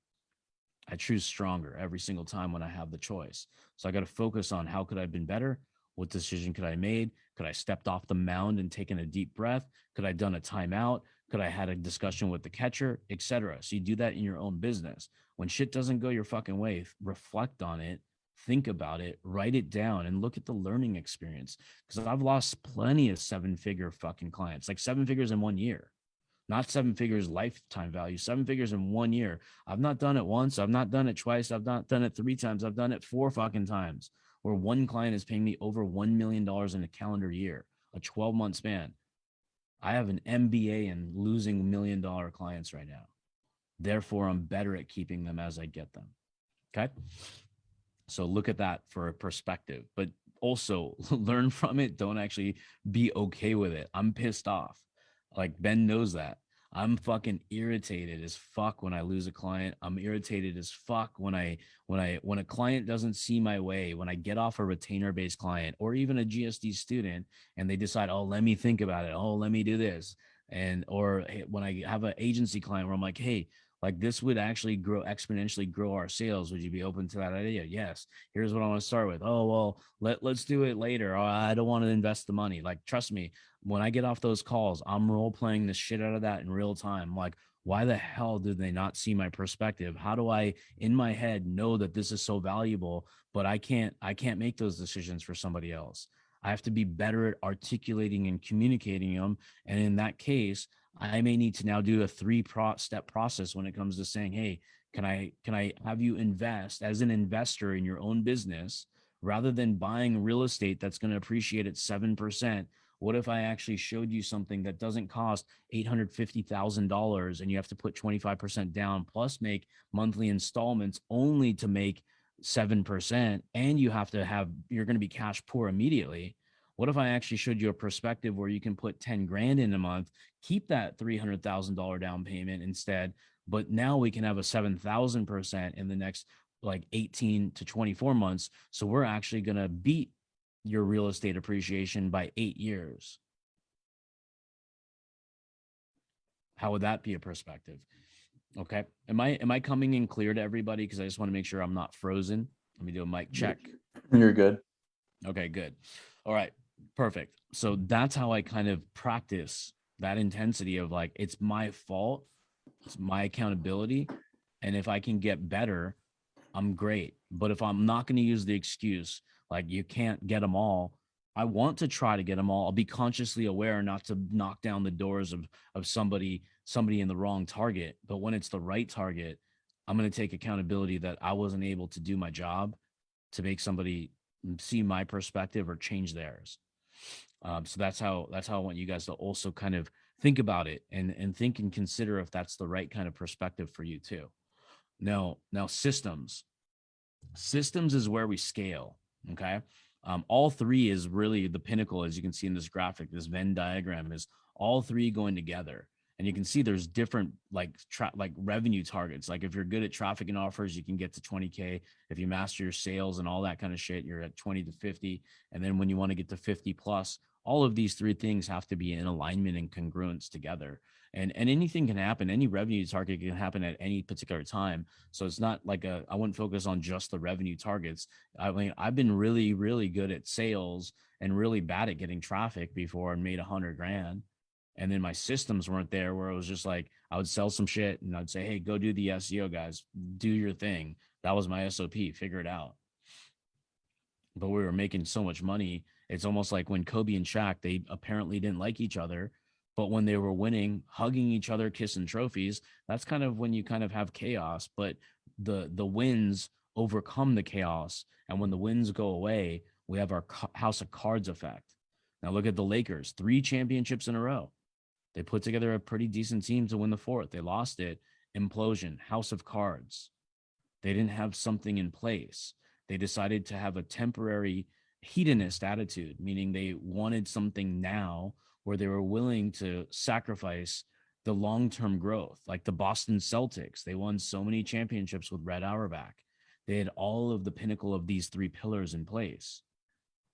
I choose stronger every single time when I have the choice. So I got to focus on how could I have been better? What decision could I have made? Could I stepped off the mound and taken a deep breath? Could I have done a timeout? Could I had a discussion with the catcher, etc. So you do that in your own business. When shit doesn't go your fucking way, reflect on it, think about it, write it down, and look at the learning experience. Because I've lost plenty of 7-figure fucking clients, like 7 figures in 1 year, not 7 figures lifetime value, 7 figures in 1 year. I've not done it once. I've not done it twice. I've not done it 3 times. I've done it 4 fucking times, where one client is paying me over $1 million in a calendar year, a 12-month span. I have an MBA in losing $1 million clients right now. Therefore, I'm better at keeping them as I get them. Okay. So look at that for a perspective, but also learn from it. Don't actually be okay with it. I'm pissed off. Like Ben knows that. I'm fucking irritated as fuck when I lose a client. I'm irritated as fuck when a client doesn't see my way, when I get off a retainer-based client or even a GSD student and they decide, oh, let me think about it. Oh, let me do this. And or hey, when I have an agency client where I'm like, hey, like this would actually exponentially grow our sales. Would you be open to that idea? Yes. Here's what I want to start with. Oh, well, let's do it later. Oh, I don't want to invest the money. Like, trust me, when I get off those calls, I'm role playing the shit out of that in real time. I'm like, why the hell did they not see my perspective? How do I, in my head, know that this is so valuable, but I can't make those decisions for somebody else? I have to be better at articulating and communicating them. And in that case, I may need to now do a 3-step process when it comes to saying, hey, can I have you invest as an investor in your own business rather than buying real estate that's going to appreciate at 7%? What if I actually showed you something that doesn't cost $850,000 and you have to put 25% down plus make monthly installments only to make 7%, and you're going to be cash poor immediately? What if I actually showed you a perspective where you can put 10 grand in a month, keep that $300,000 down payment instead, but now we can have a 7,000% in the next like 18 to 24 months. So we're actually going to beat your real estate appreciation by 8 years. How would that be a perspective? Okay. Am I coming in clear to everybody? Because I just want to make sure I'm not frozen. Let me do a mic check. You're good. Okay, good. All right, perfect. So that's how I kind of practice that intensity of like, it's my fault, it's my accountability. And if I can get better, I'm great. But if I'm not going to use the excuse, like you can't get them all, I want to try to get them all. I'll be consciously aware not to knock down the doors of somebody in the wrong target. But when it's the right target, I'm going to take accountability that I wasn't able to do my job to make somebody see my perspective or change theirs. So that's how I want you guys to also kind of think about it and think and consider if that's the right kind of perspective for you too. Now systems is where we scale. Okay. All 3 is really the pinnacle. As you can see in this graphic, this Venn diagram is all 3 going together. And you can see there's different like revenue targets. Like if you're good at traffic and offers, you can get to 20K. If you master your sales and all that kind of shit, you're at 20 to 50. And then when you want to get to 50 plus, all of these 3 things have to be in alignment and congruence together. And anything can happen. Any revenue target can happen at any particular time. So it's not like I wouldn't focus on just the revenue targets. I mean, I've been really, really good at sales and really bad at getting traffic before and made 100 grand. And then my systems weren't there where it was just like, I would sell some shit and I'd say, hey, go do the SEO, guys, do your thing. That was my SOP, figure it out. But we were making so much money. It's almost like when Kobe and Shaq, they apparently didn't like each other, but when they were winning, hugging each other, kissing trophies, that's kind of when you kind of have chaos, but the wins overcome the chaos. And when the wins go away, we have our house of cards effect. Now look at the Lakers, 3 championships in a row. They put together a pretty decent team to win the 4th. They lost it. Implosion, house of cards. They didn't have something in place. They decided to have a temporary hedonist attitude, meaning they wanted something now where they were willing to sacrifice the long-term growth. Like the Boston Celtics, they won so many championships with Red Auerbach. They had all of the pinnacle of these 3 pillars in place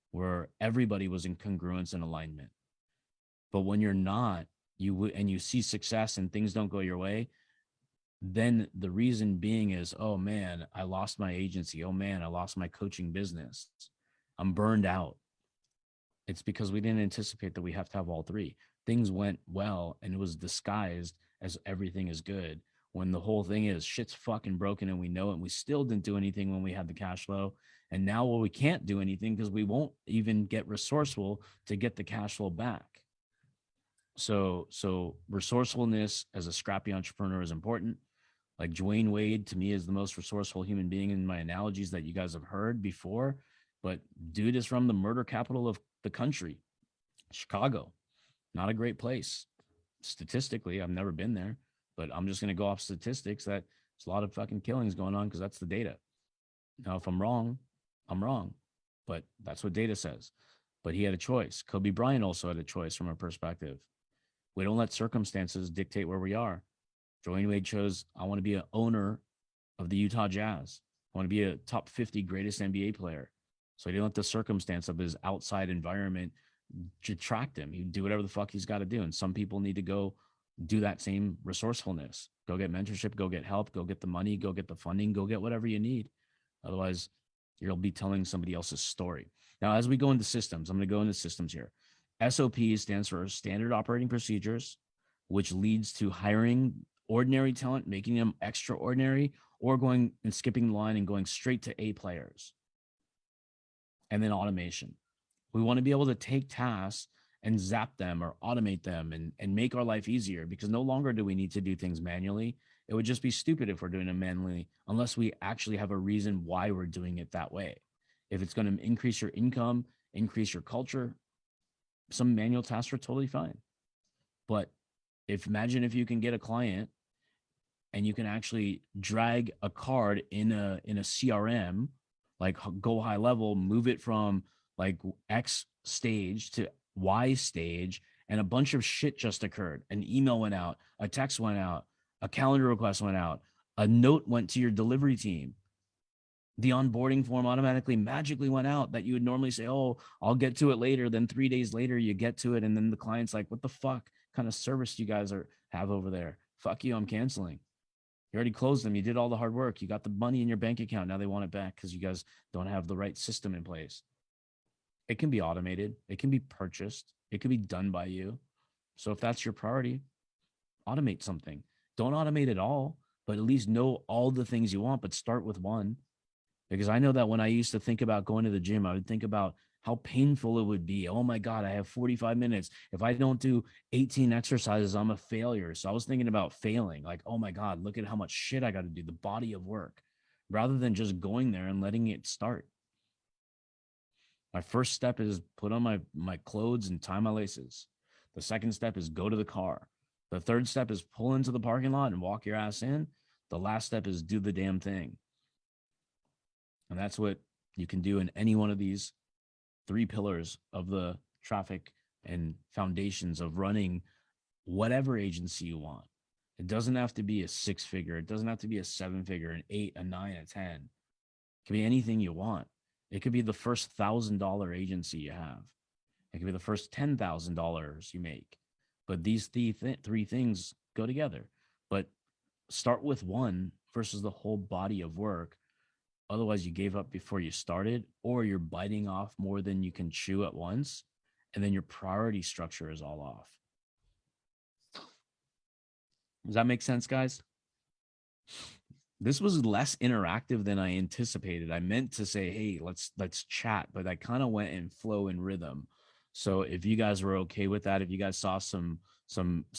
where everybody was in congruence and alignment. But when you're not, you see success and things don't go your way, then the reason being is, oh man, I lost my agency. Oh man, I lost my coaching business. I'm burned out. It's because we didn't anticipate that we have to have all 3. things went well and it was disguised as everything is good, when the whole thing is shit's fucking broken and we know it, and we still didn't do anything when we had the cash flow. And now, well, we can't do anything because we won't even get resourceful to get the cash flow back. So resourcefulness as a scrappy entrepreneur is important. Like Dwayne Wade to me is the most resourceful human being in my analogies that you guys have heard before. But dude is from the murder capital of the country, Chicago. Not a great place. Statistically, I've never been there, but I'm just going to go off statistics that there's a lot of fucking killings going on because that's the data. Now, if I'm wrong, I'm wrong, but that's what data says. But he had a choice. Kobe Bryant also had a choice from a perspective. We don't let circumstances dictate where we are. Dwayne Wade chose, I want to be an owner of the Utah Jazz. I want to be a top 50 greatest NBA player. So he didn't let the circumstance of his outside environment detract him. He do whatever the fuck he's got to do. And some people need to go do that same resourcefulness. Go get mentorship, go get help, go get the money, go get the funding, go get whatever you need. Otherwise, you'll be telling somebody else's story. Now, as we go into systems, I'm going to go into systems here. SOP stands for Standard Operating Procedures, which leads to hiring ordinary talent, making them extraordinary, or going and skipping the line and going straight to A players. And then automation. We want to be able to take tasks and zap them or automate them and make our life easier, because no longer do we need to do things manually. It would just be stupid if we're doing it manually unless we actually have a reason why we're doing it that way. If it's going to increase your income, increase your culture, some manual tasks are totally fine. But imagine if you can get a client and you can actually drag a card in a CRM, like go high level, move it from like X stage to Y stage, and a bunch of shit just occurred. An email went out, a text went out, a calendar request went out, a note went to your delivery team. The onboarding form automatically magically went out that you would normally say, oh, I'll get to it later. Then 3 days later, you get to it. And then the client's like, what the fuck kind of service you guys have over there? Fuck you, I'm canceling. You already closed them. You did all the hard work. You got the money in your bank account. Now they want it back because you guys don't have the right system in place. It can be automated. It can be purchased. It can be done by you. So if that's your priority, automate something. Don't automate it all, but at least know all the things you want, but start with one. Because I know that when I used to think about going to the gym, I would think about how painful it would be. Oh my God, I have 45 minutes. If I don't do 18 exercises, I'm a failure. So I was thinking about failing. Like, oh my God, look at how much shit I got to do, the body of work, rather than just going there and letting it start. My first step is put on my clothes and tie my laces. The second step is go to the car. The third step is pull into the parking lot and walk your ass in. The last step is do the damn thing. And that's what you can do in any one of these 3 pillars of the traffic and foundations of running whatever agency you want. It doesn't have to be a 6-figure. It doesn't have to be a 7-figure, an 8, a 9, a 10. It can be anything you want. It could be the first $1,000 agency you have. It could be the first $10,000 you make. But these 3 things go together. But start with one versus the whole body of work. Otherwise, you gave up before you started, or you're biting off more than you can chew at once, and then your priority structure is all off. Does that make sense, guys? This was less interactive than I anticipated. I meant to say, hey, let's chat, but I kind of went in flow and rhythm. So if you guys were okay with that, if you guys saw some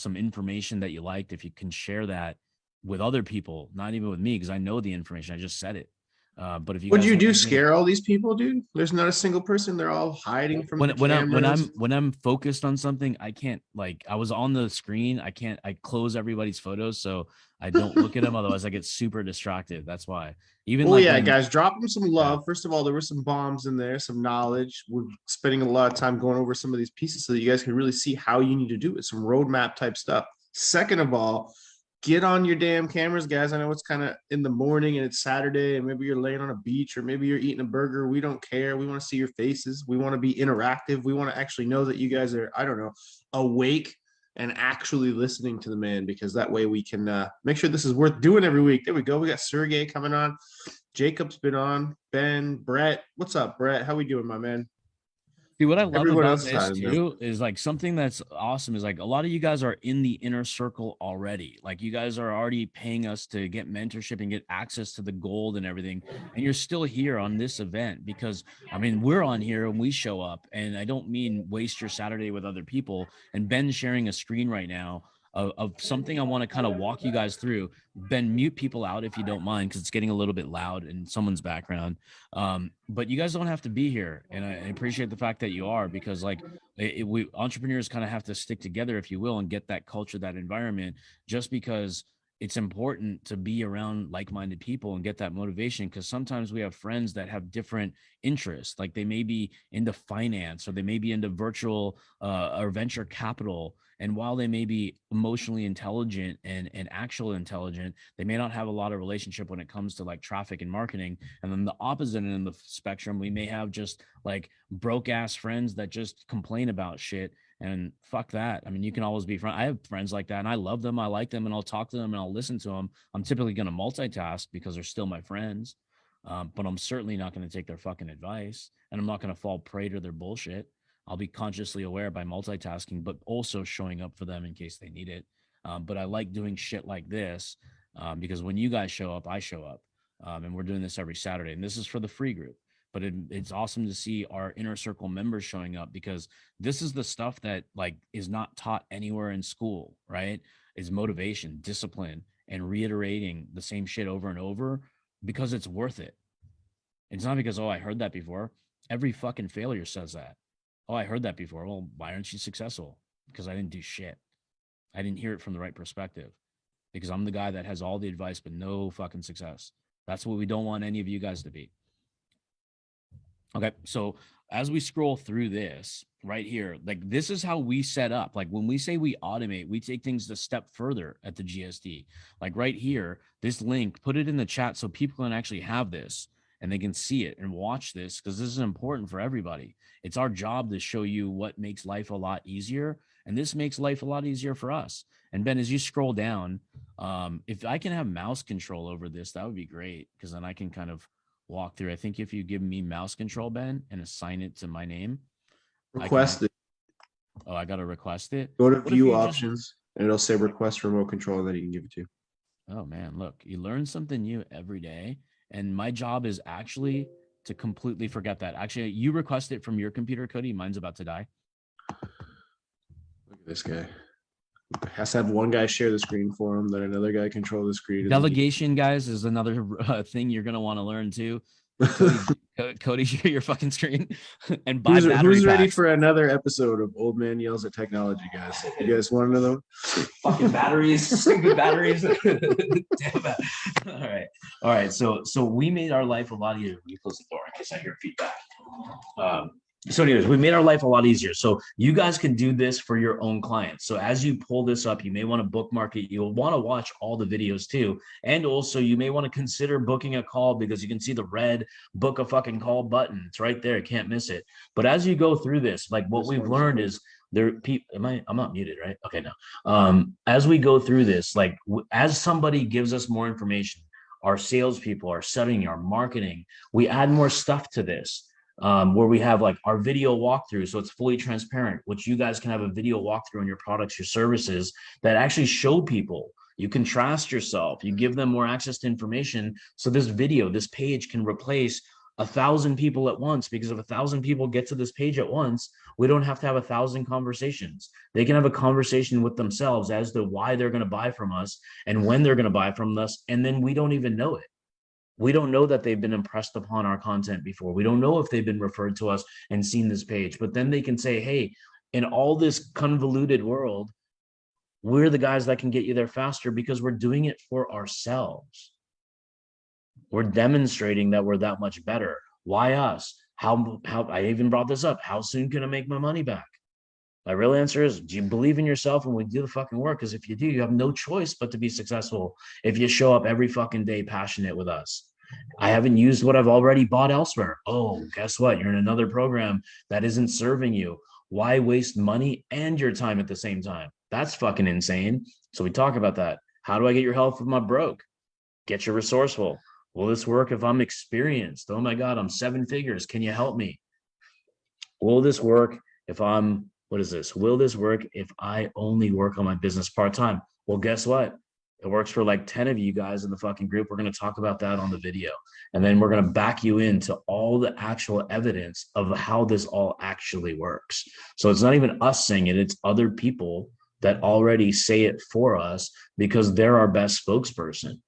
information that you liked, if you can share that with other people, not even with me, because I know the information, I just said it. But if you What'd guys you have do? anything- Scare all these people, dude? There's not a single person. They're all hiding from the cameras. when I'm focused on something, I can't, like, I was on the screen. I close everybody's photos so I don't look at them. Otherwise I get super distracted. That's why. Even Well, like yeah, when- guys, drop them some love. First of all, there were some bombs in there, some knowledge. We're spending a lot of time going over some of these pieces so that you guys can really see how you need to do it. Some roadmap type stuff. Second of all, get on your damn cameras, guys. I know it's kind of in the morning and it's Saturday and maybe you're laying on a beach or maybe you're eating a burger. We don't care. We want to see your faces. We want to be interactive. We want to actually know that you guys are, I don't know, awake and actually listening to the man, because that way we can make sure this is worth doing every week. There we go. We got Sergey coming on. Jacob's been on. Ben, Brett. What's up, Brett? How we doing, my man? See, what I love Everyone about else is this hiding them. too is like something that's awesome is like a lot of you guys are in the inner circle already. Like you guys are already paying us to get mentorship and get access to the gold and everything. And you're still here on this event because I mean, we're on here and we show up. And I don't mean waste your Saturday with other people. And Ben's sharing a screen right now of something I want to kind of walk you guys through. Ben, mute people out if you don't mind, because it's getting a little bit loud in someone's background. But you guys don't have to be here, and I appreciate the fact that you are, because like we entrepreneurs kind of have to stick together, if you will, and get that culture, that environment, just because it's important to be around like-minded people and get that motivation, because sometimes we have friends that have different interests, like they may be into finance or they may be into virtual or venture capital, and while they may be emotionally intelligent and actual intelligent, they may not have a lot of relationship when it comes to like traffic and marketing. And then the opposite end of the spectrum, we may have just like broke ass friends that just complain about shit. And fuck that. I mean, you can always be friends. I have friends like that and I love them. I like them and I'll talk to them and I'll listen to them. I'm typically going to multitask because they're still my friends. But I'm certainly not going to take their fucking advice, and I'm not going to fall prey to their bullshit. I'll be consciously aware by multitasking, but also showing up for them in case they need it. But I like doing shit like this because when you guys show up, I show up. And we're doing this every Saturday. And this is for the free group. But it's awesome to see our inner circle members showing up, because this is the stuff that like is not taught anywhere in school, right? Is motivation, discipline, and reiterating the same shit over and over because it's worth it. It's not because, oh, I heard that before. Every fucking failure says that. Oh, I heard that before. Well, why aren't you successful? Because I didn't do shit. I didn't hear it from the right perspective, because I'm the guy that has all the advice, but no fucking success. That's what we don't want any of you guys to be. Okay. So as we scroll through this right here, like this is how we set up. Like when we say we automate, we take things a step further at the GSD. Like right here, this link, put it in the chat so people can actually have this and they can see it and watch this, because this is important for everybody. It's our job to show you what makes life a lot easier. And this makes life a lot easier for us. And Ben, as you scroll down, if I can have mouse control over this, that would be great, because then I can kind of walk through. I think if you give me mouse control, Ben, and assign it to my name, Request it. Oh, I got to request it. Go to What if view you just- options and it'll say request remote control, and then you can give it to. Oh man, look, you learn something new every day. And my job is actually to completely forget that. Actually, you request it from your computer, Cody. Mine's about to die. Look at this guy. Has to have one guy share the screen for him, then another guy control the screen. and then he- Delegation, guys, is another thing you're going to want to learn too. Cody, share your fucking screen and buy battery Who's ready packs. for another episode of Old Man Yells at Technology, guys? You guys want another one? Fucking batteries, stupid batteries. Damn it. All right. So we made our life a lot easier. Let me close the door in case I hear feedback. So anyways, we made our life a lot easier. So you guys can do this for your own clients. So as you pull this up, you may want to bookmark it. You'll want to watch all the videos too. And also you may want to consider booking a call, because you can see the red book a fucking call button. It's right there. You can't miss it. But as you go through this, like what we've learned is I'm not muted, right? Okay, no. As we go through this, like as somebody gives us more information, our salespeople, our setting, our marketing, we add more stuff to this. Where we have like our video walkthrough, so it's fully transparent, which you guys can have a video walkthrough on your products, your services, that actually show people. You contrast yourself, you give them more access to information. So this video, this page can replace 1,000 people at once, because if 1,000 people get to this page at once, we don't have to have 1,000 conversations. They can have a conversation with themselves as to why they're going to buy from us and when they're going to buy from us, and then we don't even know it. We don't know that they've been impressed upon our content before. We don't know if they've been referred to us and seen this page, but then they can say, hey, in all this convoluted world, we're the guys that can get you there faster, because we're doing it for ourselves. We're demonstrating that we're that much better. Why us? How I even brought this up. How soon can I make my money back? My real answer is, do you believe in yourself and we do the fucking work? Because if you do, you have no choice but to be successful if you show up every fucking day passionate with us. I haven't used what I've already bought elsewhere. Oh, guess what? You're in another program that isn't serving you. Why waste money and your time at the same time? That's fucking insane. So we talk about that. How do I get your help if I'm broke? Get your resourceful. Will this work if I'm experienced? Oh my God, I'm 7 figures. Can you help me? will this work if I'm, what is this? Will this work if I only work on my business part-time? Well, guess what? It works for like 10 of you guys in the fucking group. We're going to talk about that on the video. And then we're going to back you into all the actual evidence of how this all actually works. So it's not even us saying it, it's other people that already say it for us because they're our best spokesperson.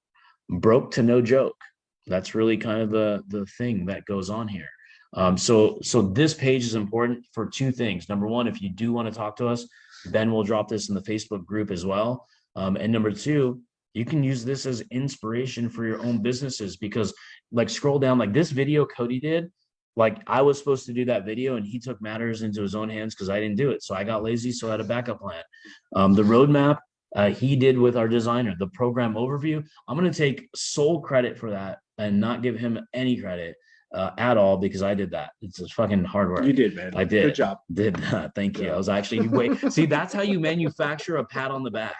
Broke to no joke. That's really kind of the thing that goes on here. So this page is important for two things. Number one, if you do want to talk to us, then we'll drop this in the Facebook group as well. And number two, you can use this as inspiration for your own businesses, because like scroll down, like this video Cody did, like I was supposed to do that video and he took matters into his own hands because I didn't do it. So I got lazy. So I had a backup plan. The roadmap he did with our designer, the program overview. I'm going to take sole credit for that and not give him any credit at all, because I did that. It's just fucking hard work. You did, man. I did. Good job. Did that. Thank you. Yeah. I was actually see, that's how you manufacture a pat on the back.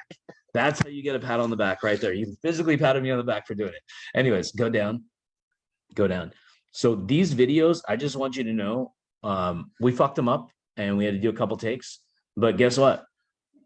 That's how you get a pat on the back right there. You physically patted me on the back for doing it. Anyways, go down. So these videos, I just want you to know, we fucked them up and we had to do a couple takes, but guess what?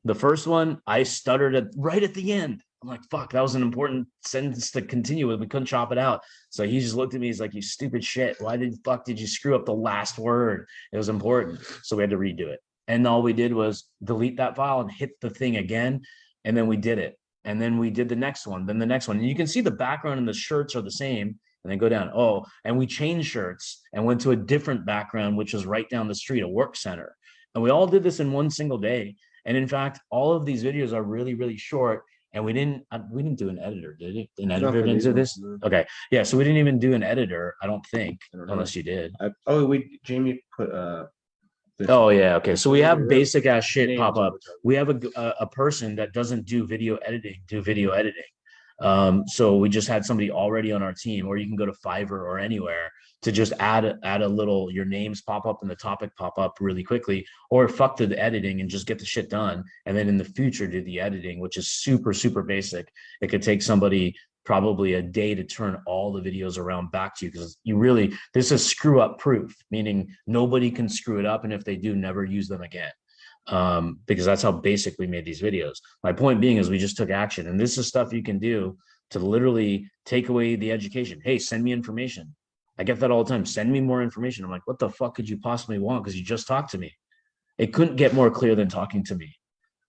The first one, I stuttered right at the end. I'm like, fuck, that was an important sentence to continue with. We couldn't chop it out. So he just looked at me. He's like, you stupid shit. Why did you screw up the last word? It was important. So we had to redo it. And all we did was delete that file and hit the thing again. And then we did it. And then we did the next one, then the next one. And you can see the background and the shirts are the same. And then go down. Oh, and we changed shirts and went to a different background, which was right down the street, a work center. And we all did this in one single day. And in fact, all of these videos are really, really short. And we didn't do an editor, did it? An editor didn't do this? Okay. Yeah. So we didn't even do an editor, I don't think, unless you did. Jamie put Oh yeah. Okay. So we have basic ass shit pop up. We have a person that doesn't do video editing, so we just had somebody already on our team, or you can go to Fiverr or anywhere to just add a little, your names pop up and the topic pop up really quickly, or fuck the editing and just get the shit done. And then in the future, do the editing, which is super, super basic. It could take somebody probably a day to turn all the videos around back to you, because this is screw up proof, meaning nobody can screw it up. And if they do, never use them again. Because that's how basic we made these videos. My point being is we just took action, and this is stuff you can do to literally take away the education. Hey, send me information. I get that all the time. Send me more information. I'm like, what the fuck could you possibly want? Because you just talked to me. It couldn't get more clear than talking to me.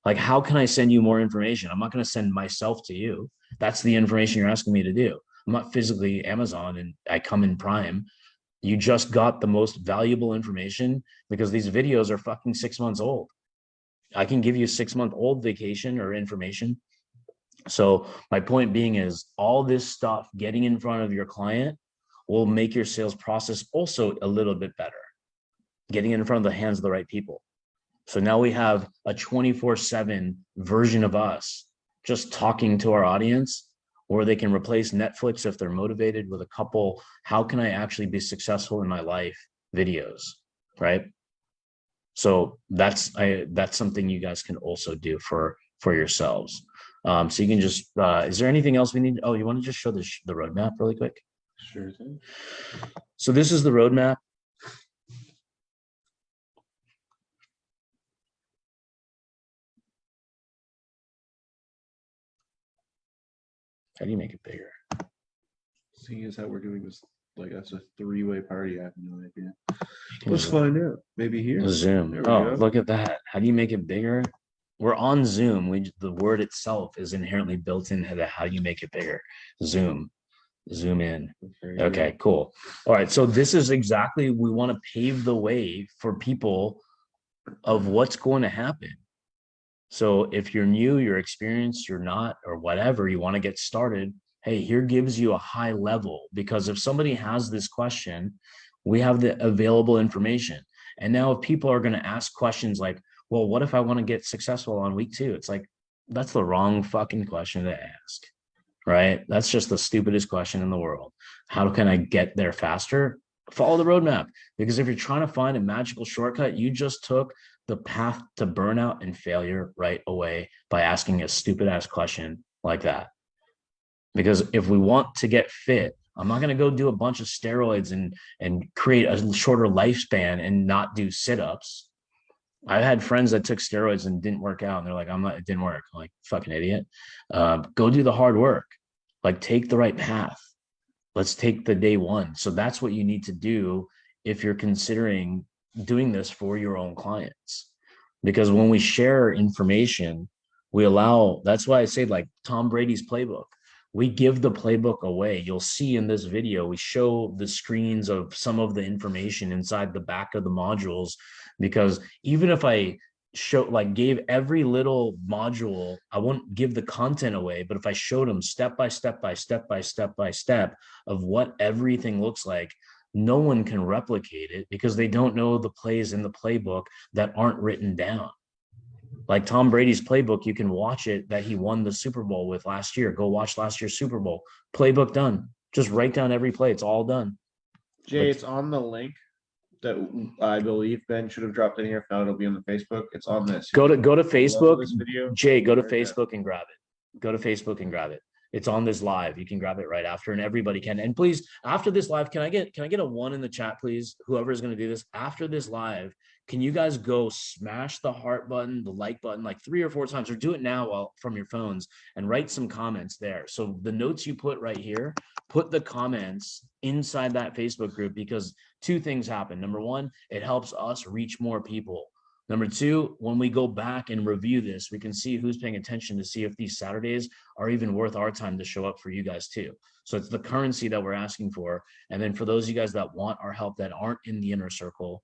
Like, how can I send you more information? I'm not going to send myself to you. That's the information you're asking me to do. I'm not physically Amazon and I come in Prime. You just got the most valuable information, because these videos are fucking 6 months old. I can give you a 6-month-old vacation or information. So my point being is, all this stuff getting in front of your client will make your sales process also a little bit better. Getting in front of the hands of the right people. So now we have a 24/7 version of us just talking to our audience, or they can replace Netflix if they're motivated with a couple, how can I actually be successful in my life videos, right? So that's something you guys can also do for yourselves. So you can just, is there anything else we need? Oh, you want to just show the roadmap really quick? Sure thing. So this is the roadmap. How do you make it bigger? Seeing as how we're doing this, like that's a 3-way party, I have no idea. can Let's just- find out. Maybe here. Zoom. There we Oh, go. look at that. How do you make it bigger? We're on Zoom. The word itself is inherently built into how you make it bigger. Zoom in. Okay, cool. All right. So this is exactly, we want to pave the way for people of what's going to happen. So if you're new, you're experienced, you're not, or whatever, you want to get started, hey, here gives you a high level, because if somebody has this question, we have the available information. And now if people are going to ask questions like, well, what if I want to get successful on week 2? It's like, that's the wrong fucking question to ask, right? That's just the stupidest question in the world. How can I get there faster? Follow the roadmap. Because if you're trying to find a magical shortcut, you just took the path to burnout and failure right away by asking a stupid ass question like that. Because if we want to get fit, I'm not going to go do a bunch of steroids and create a shorter lifespan and not do sit-ups. I've had friends that took steroids and didn't work out, and they're like, it didn't work. I'm like, fucking idiot. Go do the hard work. Like, take the right path. Let's take the day one. So that's what you need to do if you're considering doing this for your own clients. Because when we share information, that's why I say, like Tom Brady's playbook, we give the playbook away. You'll see in this video, we show the screens of some of the information inside the back of the modules, because even if I gave every little module, I won't give the content away, but if I showed them step by step of what everything looks like, no one can replicate it because they don't know the plays in the playbook that aren't written down. Like Tom Brady's playbook, you can watch it, that he won the Super Bowl with last year. Go watch last year's Super Bowl. Playbook done. Just write down every play. It's all done. Jay, it's on the link that I believe Ben should have dropped in here. If not, it'll be on the Facebook. It's on this. Go to Facebook. This video. Jay, go to Facebook and grab it. Go to Facebook and grab it. It's on this live. You can grab it right after, and everybody can. And please, after this live, can I get a 1 in the chat, please? Whoever is going to do this after this live, can you guys go smash the heart button, the like button, like 3 or 4 times, or do it now from your phones and write some comments there. So the notes you put right here, put the comments inside that Facebook group, because 2 things happen. Number 1, it helps us reach more people. Number 2, when we go back and review this, we can see who's paying attention to see if these Saturdays are even worth our time to show up for you guys too. So it's the currency that we're asking for. And then for those of you guys that want our help that aren't in the inner circle,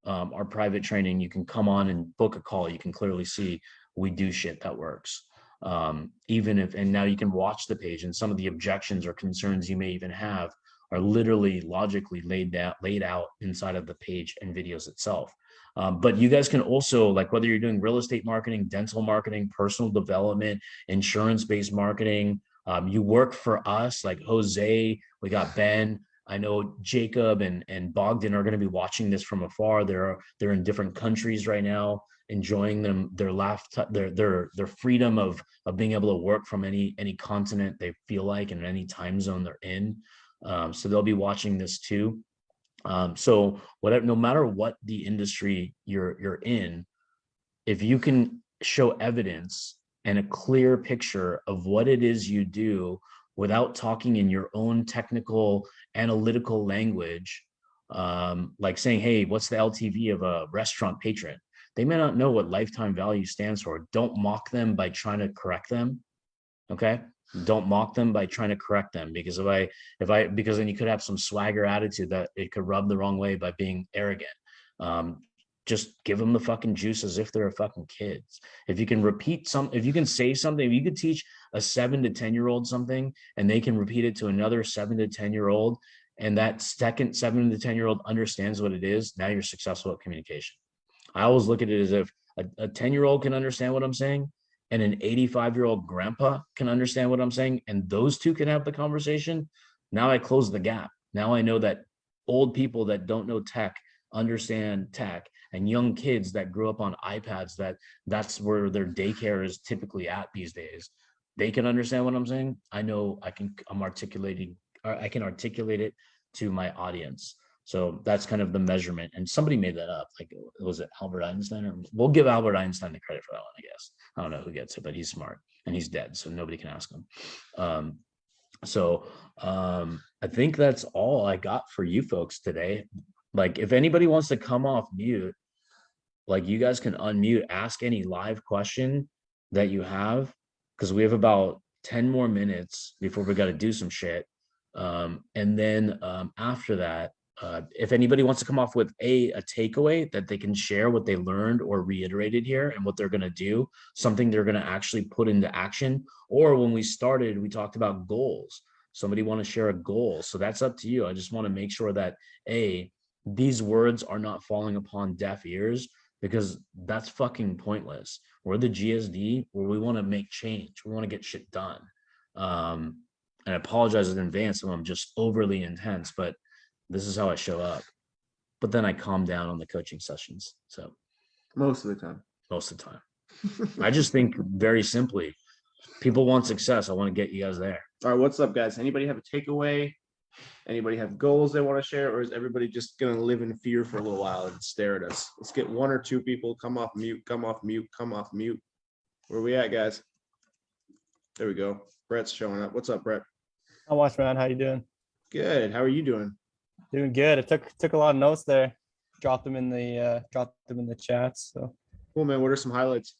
our private training, you can come on and book a call. You can clearly see we do shit that works. And now you can watch the page, and some of the objections or concerns you may even have are literally logically laid out inside of the page and videos itself. But you guys can also, like, whether you're doing real estate marketing, dental marketing, personal development, insurance-based marketing, you work for us, like Jose, we got Ben. I know Jacob and Bogdan are going to be watching this from afar. They're in different countries right now, enjoying their freedom of being able to work from any continent they feel like and any time zone they're in. So they'll be watching this too. So no matter what the industry you're in, if you can show evidence and a clear picture of what it is you do without talking in your own technical analytical language, like saying, hey, what's the LTV of a restaurant patron? They may not know what lifetime value stands for. Don't mock them by trying to correct them. Okay. Don't mock them by trying to correct them, because because then you could have some swagger attitude that it could rub the wrong way by being arrogant. Just give them the fucking juice as if they're a fucking kids. If you can if you can say something, if you could teach a 7 to 10-year-old something and they can repeat it to another 7 to 10-year-old, and that second 7 to 10-year-old understands what it is, now you're successful at communication. I always look at it as if a 10-year-old can understand what I'm saying, and an 85-year-old grandpa can understand what I'm saying, and those two can have the conversation. Now I close the gap. Now I know that old people that don't know tech understand tech, and young kids that grew up on iPads, that's where their daycare is typically at these days. They can understand what I'm saying. I know I can articulate it to my audience. So that's kind of the measurement. And somebody made that up. Like, was it Albert Einstein? Or we'll give Albert Einstein the credit for that one, I guess. I don't know who gets it, but he's smart and he's dead, so nobody can ask him. I think that's all I got for you folks today. Like, if anybody wants to come off mute, like, you guys can unmute, ask any live question that you have, because we have about 10 more minutes before we got to do some shit. And then after that, if anybody wants to come off with a takeaway that they can share what they learned or reiterated here and what they're going to do, something they're going to actually put into action. Or when we started, we talked about goals. Somebody want to share a goal. So that's up to you. I just want to make sure that these words are not falling upon deaf ears, because that's fucking pointless. We're the GSD where we want to make change. We want to get shit done. And I apologize in advance if I'm just overly intense, but this is how I show up. But then I calm down on the coaching sessions. So Most of the time. I just think very simply, people want success. I want to get you guys there. All right, what's up, guys? Anybody have a takeaway? Anybody have goals they want to share, or is everybody just gonna live in fear for a little while and stare at us? Let's get one or two people. Come off mute, come off mute, come off mute. Where we at, guys? There we go. Brett's showing up. What's up, Brett? How much, man? How you doing? Good. How are you doing? Doing good. It took a lot of notes there. Dropped them in the chats. So Cool, man. What are some highlights?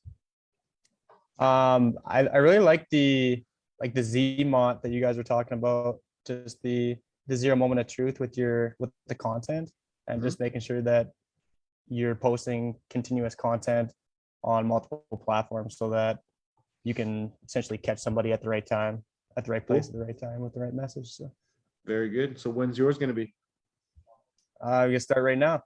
I really like the Z mod that you guys were talking about, just the 0 moment of truth with the content, and just making sure that you're posting continuous content on multiple platforms so that you can essentially catch somebody at the right time, at the right place, at the right time with the right message. So Very good. So when's yours gonna be? we can start right now.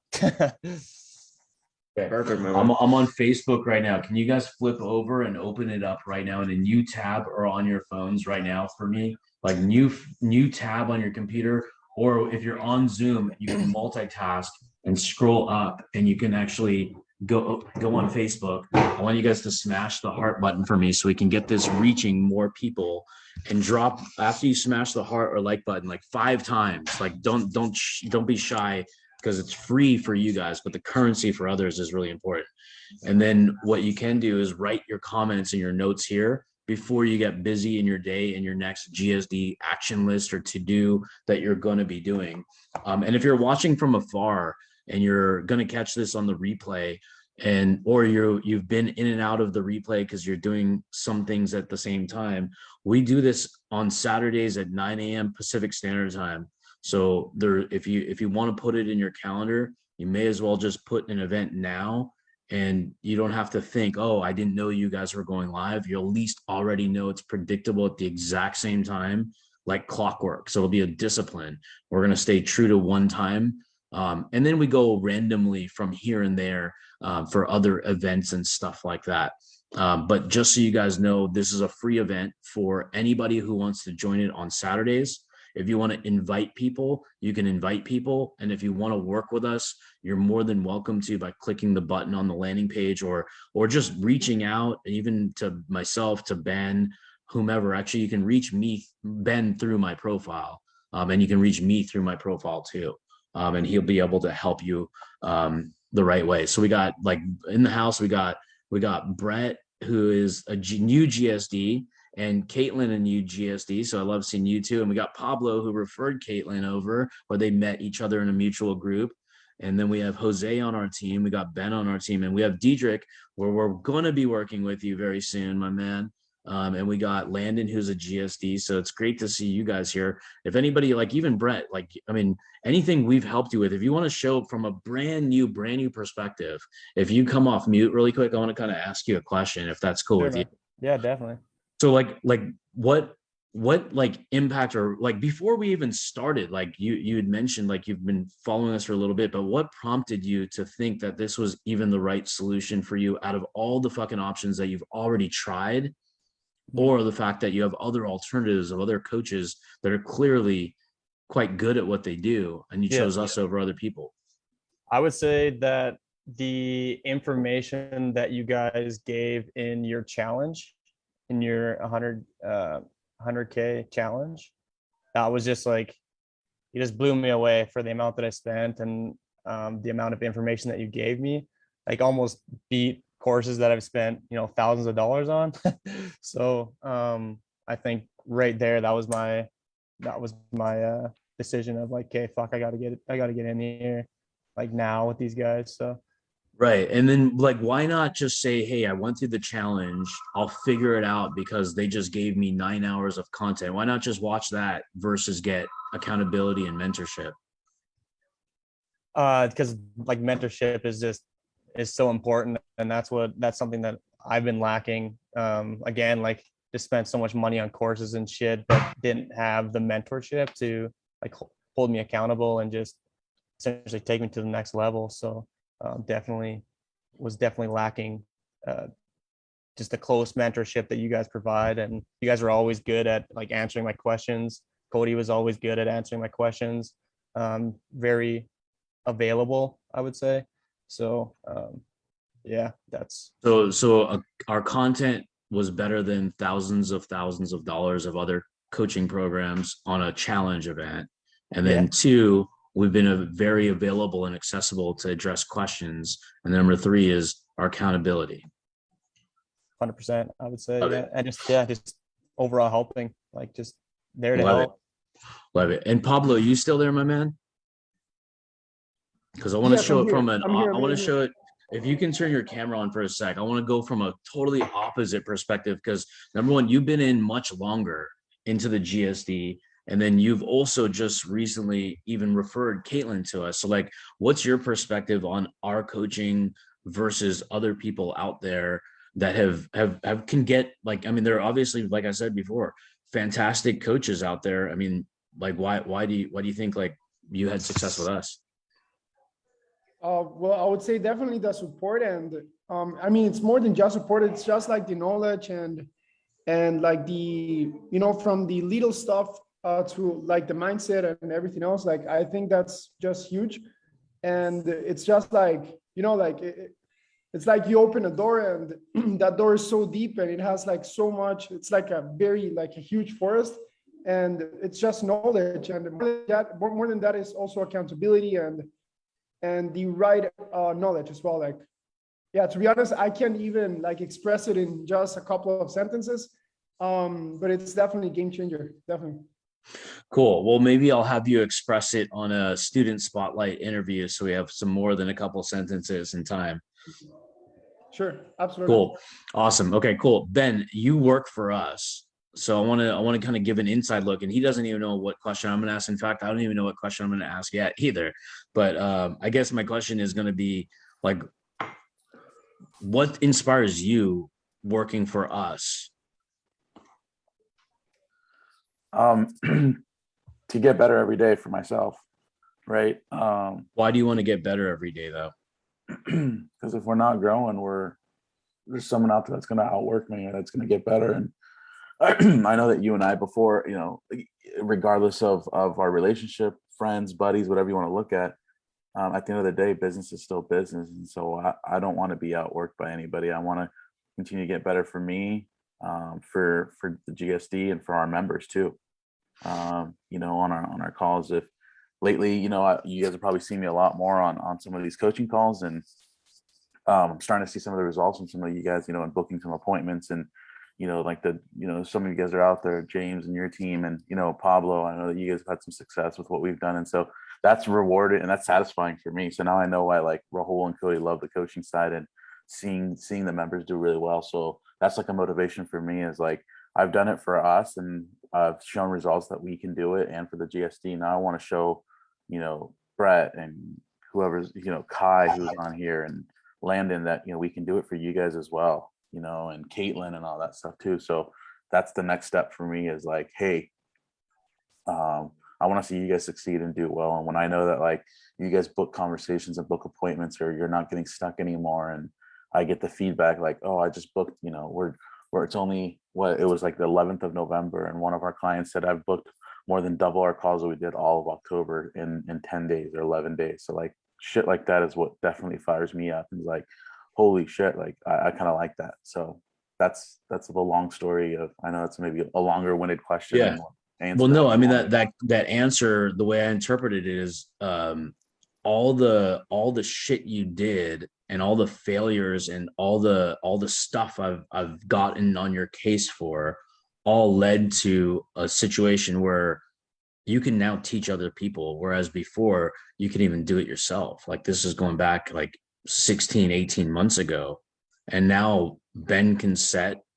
Perfect, man. I'm on Facebook right now. Can you guys flip over and open it up right now in a new tab or on your phones right now for me? Like new tab on your computer, or if you're on Zoom, you can multitask and scroll up, and you can actually go on Facebook. I want you guys to smash the heart button for me so we can get this reaching more people, and drop after you smash the heart or like button like 5 times. Like don't be shy, because it's free for you guys, but the currency for others is really important. And then what you can do is write your comments and your notes here before you get busy in your day in your next GSD action list or to do that you're going to be doing. And if you're watching from afar and you're going to catch this on the replay, or you've been in and out of the replay because you're doing some things at the same time, we do this on Saturdays at 9 a.m. Pacific Standard Time. So if you want to put it in your calendar, you may as well just put an event now, and you don't have to think, oh, I didn't know you guys were going live. You'll at least already know it's predictable at the exact same time, like clockwork. So it'll be a discipline. We're going to stay true to one time. And then we go randomly from here and there for other events and stuff like that. But just so you guys know, this is a free event for anybody who wants to join it on Saturdays. If you want to invite people, you can invite people. And if you want to work with us, you're more than welcome to by clicking the button on the landing page, or just reaching out, even to myself, to Ben, whomever. Actually, you can reach me, Ben, through my profile. And you can reach me through my profile too. And he'll be able to help you the right way. So we got, like, in the house, we got Brett, who is a new GSD, and Caitlin, a new GSD. So I love seeing you two. And we got Pablo, who referred Caitlin over, where they met each other in a mutual group. And then we have Jose on our team. We got Ben on our team, and we have Diedrich, where we're going to be working with you very soon, my man. And we got Landon, who's a GSD. So it's great to see you guys here. If anybody, like even Brett, like, I mean, anything we've helped you with, if you want to show from a brand new perspective, if you come off mute really quick, I want to kind of ask you a question, if that's cool with you. Yeah, definitely. So like what like impact, or like before we even started, like you had mentioned, like you've been following us for a little bit, but what prompted you to think that this was even the right solution for you out of all the fucking options that you've already tried, or the fact that you have other alternatives of other coaches that are clearly quite good at what they do, and you chose us over other people? I would say that the information that you guys gave in your challenge, in your 100K challenge, that was just like, it just blew me away for the amount that I spent, and the amount of information that you gave me, like almost beat courses that I've spent, thousands of dollars on. So I think right there, that was my decision of like, okay, fuck, I gotta get in here like now with these guys. So Right. And then, like, why not just say, hey, I went through the challenge, I'll figure it out, because they just gave me 9 hours of content. Why not just watch that versus get accountability and mentorship? because like mentorship is so important, and that's something that I've been lacking. Again, like, just spent so much money on courses and shit, but didn't have the mentorship to like hold me accountable and just essentially take me to the next level. So definitely lacking just the close mentorship that you guys provide. And you guys are always good at like answering my questions. Cody was always good at answering my questions. Very available, I would say. So yeah, that's So our content was better than thousands of dollars of other coaching programs on a challenge event. And then two, we've been very available and accessible to address questions. And then number three is our accountability. 100%, I would say. Love Yeah. it. And just overall helping, like just there to Love it. help. Love it. And Pablo, you still there, my man? Because I want to Yes, show I'm it from here. an, I'm here. I want to show it. If you can turn your camera on for a sec, I want to go from a totally opposite perspective because number one, you've been in much longer into the GSD. And then you've also just recently even referred Caitlin to us. So like, what's your perspective on our coaching versus other people out there that have can get like, I mean, there are obviously, like I said before, fantastic coaches out there. I mean, like why do you think like you had success with us? Well, I would say definitely the support, and I mean, it's more than just support. It's just like the knowledge and like the, you know, from the little stuff to like the mindset and everything else. Like, I think that's just huge. And it's just like, you know, like it's like you open a door and that door is so deep and it has like so much. It's like a very, like a huge forest, and it's just knowledge. And more than that is also accountability and the right knowledge as well. Like, yeah, to be honest, I can't even like express it in just a couple of sentences. But it's definitely a game changer, definitely. Cool. Well, maybe I'll have you express it on a student spotlight interview so we have some more than a couple sentences in time. Sure, absolutely. Cool. Awesome. Okay, cool. Ben, you work for us. So I want to kind of give an inside look, and he doesn't even know what question I'm going to ask. In fact, I don't even know what question I'm going to ask yet either. But I guess my question is going to be like, what inspires you working for us? To get better every day for myself, right? Why do you want to get better every day though? Because if we're not growing, there's someone out there that's going to outwork me, and that's going to get better. And I know that you and I before, you know, regardless of our relationship, friends, buddies, whatever you want to look at the end of the day, business is still business. And so I don't want to be outworked by anybody. I want to continue to get better for me, for the GSD and for our members too. You know, on our calls, if lately, you know, you guys have probably seen me a lot more on some of these coaching calls, and I'm starting to see some of the results from some of you guys, you know, in booking some appointments. And you know, like some of you guys are out there, James and your team, and, you know, Pablo, I know that you guys have had some success with what we've done. And so that's rewarded and that's satisfying for me. So now I know why like Rahul and Cody love the coaching side, and seeing the members do really well. So that's like a motivation for me, is like, I've done it for us and I've shown results that we can do it. And for the GSD, now I want to show, you know, Brett and whoever's, you know, Kai, who's on here, and Landon, that, you know, we can do it for you guys as well, you know, and Caitlin and all that stuff too. So that's the next step for me, is like, hey, I want to see you guys succeed and do well. And when I know that like you guys book conversations and book appointments, or you're not getting stuck anymore, and I get the feedback like, oh, I just booked, you know, where it's only it was like the 11th of November, and one of our clients said, I've booked more than double our calls that we did all of October in 10 days or 11 days. So like shit like that is what definitely fires me up, and like, holy shit, like I kind of like that. So that's the long story of, I know it's maybe a longer winded question. Yeah. Well, no, I mean, that answer, the way I interpreted it is all the shit you did and all the failures and all the stuff I've gotten on your case for all led to a situation where you can now teach other people, whereas before you could even do it yourself. Like, this is going back like 16, 18 months ago. And now Ben can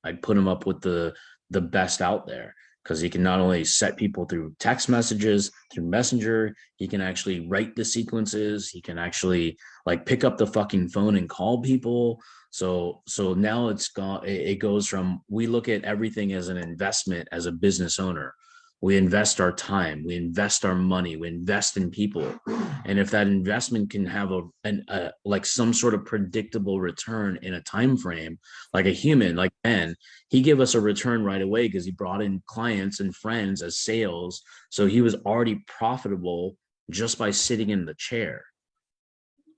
I put him up with the best out there, because he can not only set people through text messages, through Messenger, he can actually write the sequences. He can actually like pick up the fucking phone and call people. So now it goes from, we look at everything as an investment as a business owner. We invest our time, we invest our money, we invest in people. And if that investment can have like some sort of predictable return in a time frame, like a human, like Ben, he gave us a return right away because he brought in clients and friends as sales. So he was already profitable just by sitting in the chair.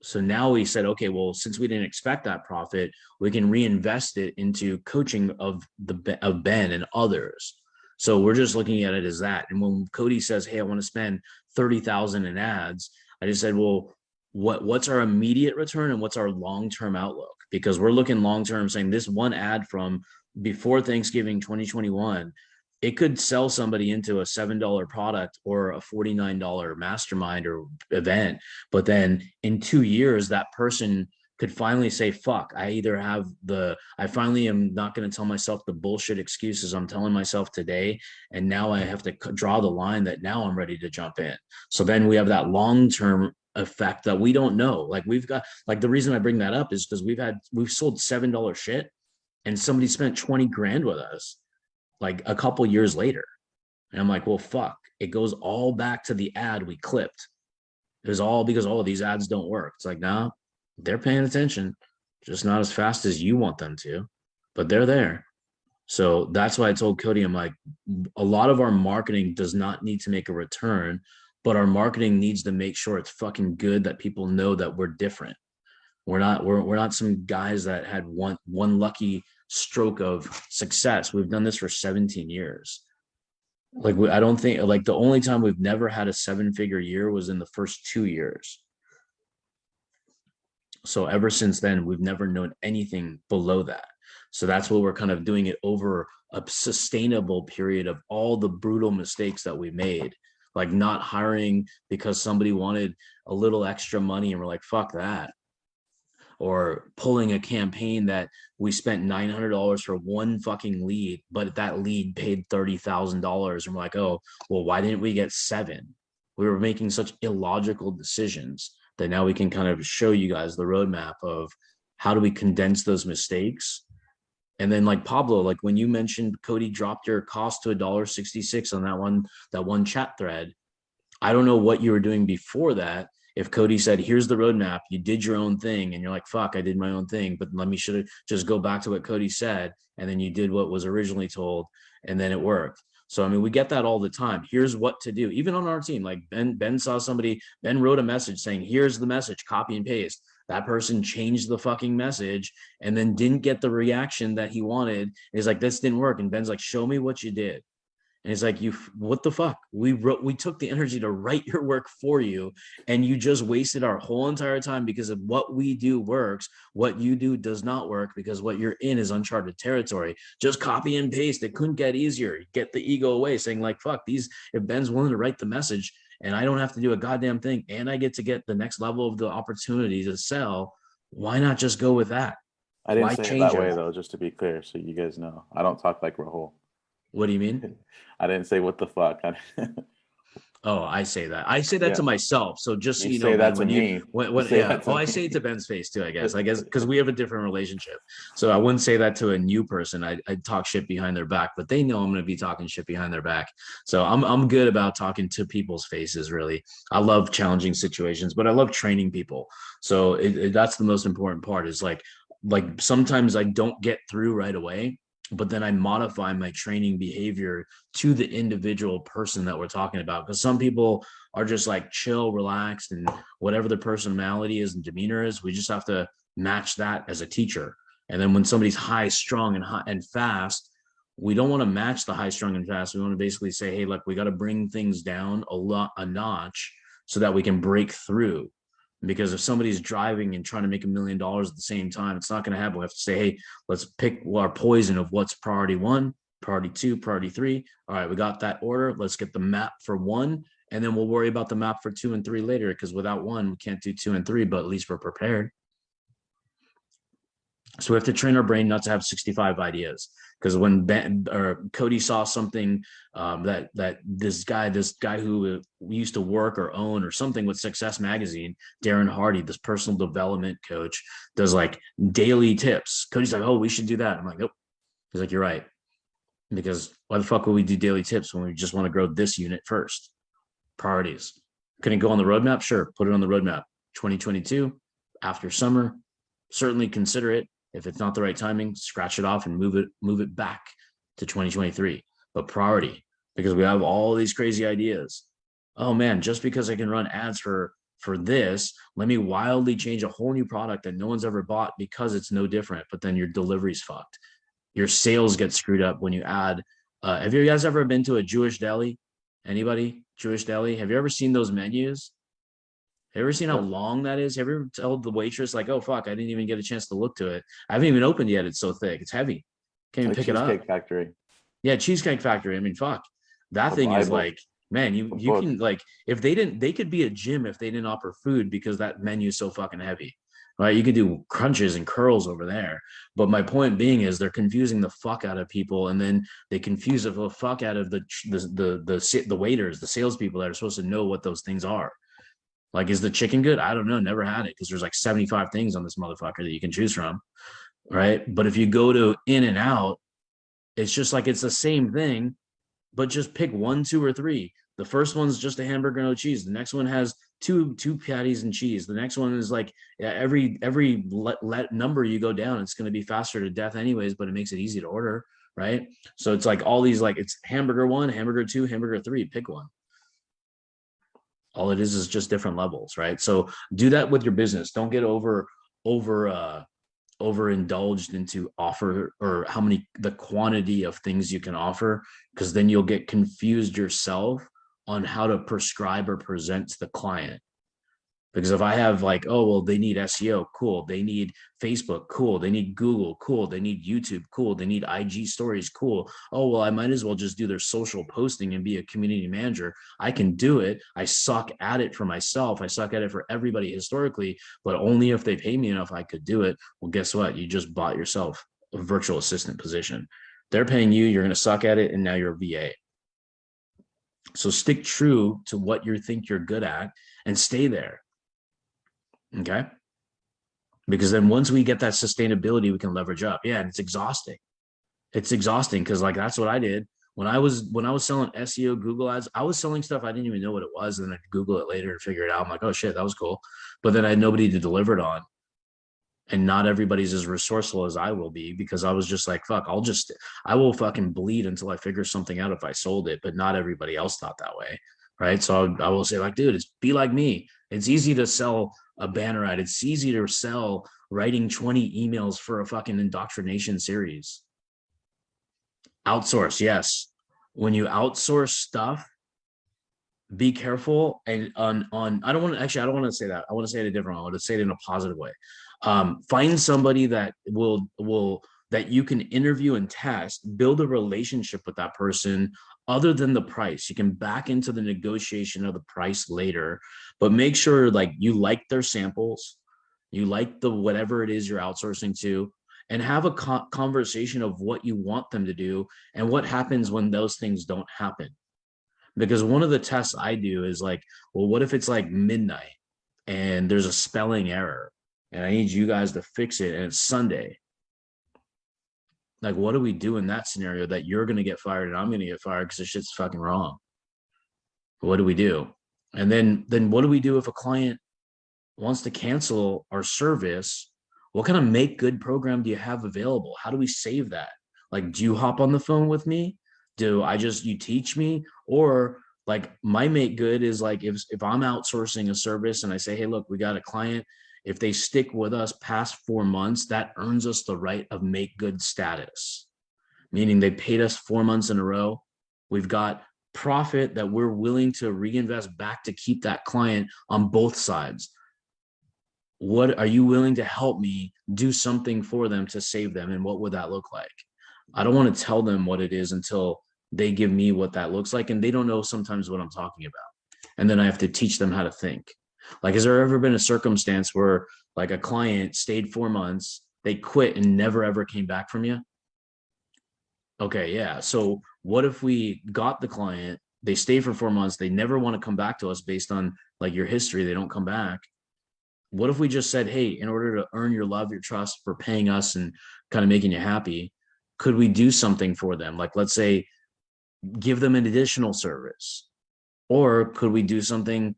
So now we said, okay, well, since we didn't expect that profit, we can reinvest it into coaching of Ben and others. So we're just looking at it as that. And when Cody says, hey, I want to spend 30,000 in ads. I just said, well, what's our immediate return and what's our long-term outlook? Because we're looking long-term, saying this one ad from before Thanksgiving 2021, it could sell somebody into a $7 product or a $49 mastermind or event. But then in 2 years, that person could finally say, fuck, I finally am not going to tell myself the bullshit excuses I'm telling myself today. And now I have to draw the line that now I'm ready to jump in. So then we have that long-term effect that we don't know. Like we've got, like the reason I bring that up is because we've sold $7 shit and somebody spent 20 grand with us like a couple years later. And I'm like, well, fuck, it goes all back to the ad we clipped. It was all because all of these ads don't work. It's like, nah, they're paying attention, just not as fast as you want them to, but they're there. So that's why I told Cody, I'm like, a lot of our marketing does not need to make a return, but our marketing needs to make sure it's fucking good, that people know that we're different. We're not some guys that had one lucky stroke of success. We've done this for 17 years. Like I don't think, like the only time we've never had a 7-figure year was in the first 2 years. So ever since then, we've never known anything below that. So that's what we're kind of doing it over a sustainable period of all the brutal mistakes that we made, like not hiring because somebody wanted a little extra money and we're like, fuck that. Or pulling a campaign that we spent $900 for one fucking lead, but that lead paid $30,000. And we're like, oh, well, why didn't we get 7? We were making such illogical decisions that now we can kind of show you guys the roadmap of how do we condense those mistakes. And then like Pablo, like when you mentioned Cody dropped your cost to $1.66 on that one chat thread, I don't know what you were doing before that. If Cody said, here's the roadmap, you did your own thing and you're like, fuck, I did my own thing, but should have just go back to what Cody said. And then you did what was originally told and then it worked. So, I mean, we get that all the time. Here's what to do. Even on our team, like Ben saw somebody, Ben wrote a message saying, here's the message, copy and paste. That person changed the fucking message and then didn't get the reaction that he wanted. He's like, this didn't work. And Ben's like, show me what you did. And it's like, what the fuck? We took the energy to write your work for you, and you just wasted our whole entire time because of what we do works. What you do does not work because what you're in is uncharted territory. Just copy and paste. It couldn't get easier. Get the ego away, saying like, fuck these. If Ben's willing to write the message and I don't have to do a goddamn thing, and I get to get the next level of the opportunity to sell, why not just go with that? I didn't Why say it change that way everything? though, just to be clear, so you guys know. I don't talk like Rahul. What do you mean? I didn't say what the fuck. Oh, I say that. I say that Yeah. to myself. So just so You you say know, that Ben, to when me. when You say yeah. that to Oh, I me. say it to Ben's face too, I guess because we have a different relationship. So I wouldn't say that to a new person. I'd talk shit behind their back, but they know I'm going to be talking shit behind their back. So I'm good about talking to people's faces. Really, I love challenging situations, but I love training people. So that's the most important part. Is like sometimes I don't get through right away, but then I modify my training behavior to the individual person that we're talking about. Because some people are just like chill, relaxed, and whatever their personality is and demeanor is, we just have to match that as a teacher. And then when somebody's high, strong, and fast, we don't want to match the high, strong, and fast. We want to basically say, hey, look, we got to bring things down a notch so that we can break through. Because if somebody's driving and trying to make $1 million at the same time, it's not going to happen. We have to say, hey, let's pick our poison of what's priority 1, priority 2, priority 3. All right, we got that order. Let's get the map for 1, and then we'll worry about the map for 2 and 3 later. Because without 1, we can't do 2 and 3, but at least we're prepared. So we have to train our brain not to have 65 ideas. Because when Ben or Cody saw something that this guy who used to work or own or something with Success Magazine, Darren Hardy, this personal development coach, does like daily tips. Cody's like, oh, we should do that. I'm like, nope. He's like, you're right. Because why the fuck would we do daily tips when we just want to grow this unit first? Priorities. Can it go on the roadmap? Sure, put it on the roadmap. 2022, after summer, certainly consider it. If it's not the right timing, scratch it off and move it back to 2023. But priority, because we have all these crazy ideas. Oh man, just because I can run ads for this, let me wildly change a whole new product that no one's ever bought because it's no different. But then your delivery's fucked. Your sales get screwed up when you add. Have you guys ever been to a Jewish deli? Anybody? Jewish deli? Have you ever seen those menus? Have you ever seen how long that is? Have you ever told the waitress like, "Oh fuck, I didn't even get a chance to look to it. I haven't even opened yet. It's so thick. It's heavy. Can't even Like pick it up." Cheesecake Factory. Yeah, Cheesecake Factory. I mean, fuck. That The thing is Bible. like, man, The you book. can like if they didn't, they could be a gym if they didn't offer food because that menu is so fucking heavy. Right? You could do crunches and curls over there. But my point being is they're confusing the fuck out of people, and then they confuse the fuck out of the waiters, the salespeople that are supposed to know what those things are. Like, is the chicken good? I don't know. Never had it because there's like 75 things on this motherfucker that you can choose from. Right. But if you go to In and Out, it's just like it's the same thing, but just pick one, two, or three. The first one's just a hamburger, no cheese. The next one has two patties and cheese. The next one is like every let number you go down, it's going to be faster to death anyways, but it makes it easy to order, right? So it's like all these like it's hamburger one, hamburger two, hamburger three. Pick one. All it is just different levels, right? So do that with your business. Don't get overindulged into offer or the quantity of things you can offer, because then you'll get confused yourself on how to prescribe or present to the client. Because if I have like, oh, well, they need SEO, cool. They need Facebook, cool. They need Google, cool. They need YouTube, cool. They need IG stories, cool. Oh, well, I might as well just do their social posting and be a community manager. I can do it. I suck at it for myself. I suck at it for everybody historically, but only if they pay me enough, I could do it. Well, guess what? You just bought yourself a virtual assistant position. They're paying you. You're going to suck at it. And now you're a VA. So stick true to what you think you're good at and stay there. Okay. Because then once we get that sustainability, we can leverage up. Yeah. And it's exhausting. It's exhausting because like that's what I did when I was selling SEO Google ads. I was selling stuff I didn't even know what it was, and then I could Google it later and figure it out. I'm like, oh shit, that was cool. But then I had nobody to deliver it on. And not everybody's as resourceful as I will be, because I was just like, fuck, I will fucking bleed until I figure something out if I sold it. But not everybody else thought that way. Right. So I will say like, dude, it's be like me. It's easy to sell a banner ad. It's easy to sell writing 20 emails for a fucking indoctrination series. Outsource. Yes. When you outsource stuff, be careful. And I don't want to say that. I want to say it a different way. I want to say it in a positive way. Find somebody that that you can interview and test, build a relationship with that person other than the price. You can back into the negotiation of the price later, but make sure like you like their samples, you like the whatever it is you're outsourcing to, and have a conversation of what you want them to do and what happens when those things don't happen. Because one of the tests I do is like, well, what if it's like midnight and there's a spelling error and I need you guys to fix it and it's Sunday? Like, what do we do in that scenario that you're going to get fired and I'm going to get fired because the shit's fucking wrong? What do we do? And then what do we do if a client wants to cancel our service? What kind of make good program do you have available? How do we save that? Like, do you hop on the phone with me? You teach me? Or like my make good is like, if I'm outsourcing a service and I say, hey, look, we got a client. If they stick with us past 4 months, that earns us the right of make good status, meaning they paid us 4 months in a row. We've got profit that we're willing to reinvest back to keep that client on both sides. What are you willing to help me do something for them to save them? And what would that look like? I don't want to tell them what it is until they give me what that looks like. And they don't know sometimes what I'm talking about. And then I have to teach them how to think. Like, has there ever been a circumstance where like a client stayed 4 months, they quit and never ever came back from you? Okay, yeah. So what if we got the client, they stay for 4 months, they never want to come back to us based on like your history, they don't come back. What if we just said, hey, in order to earn your love, your trust for paying us and kind of making you happy, could we do something for them? Like, let's say, give them an additional service, or could we do something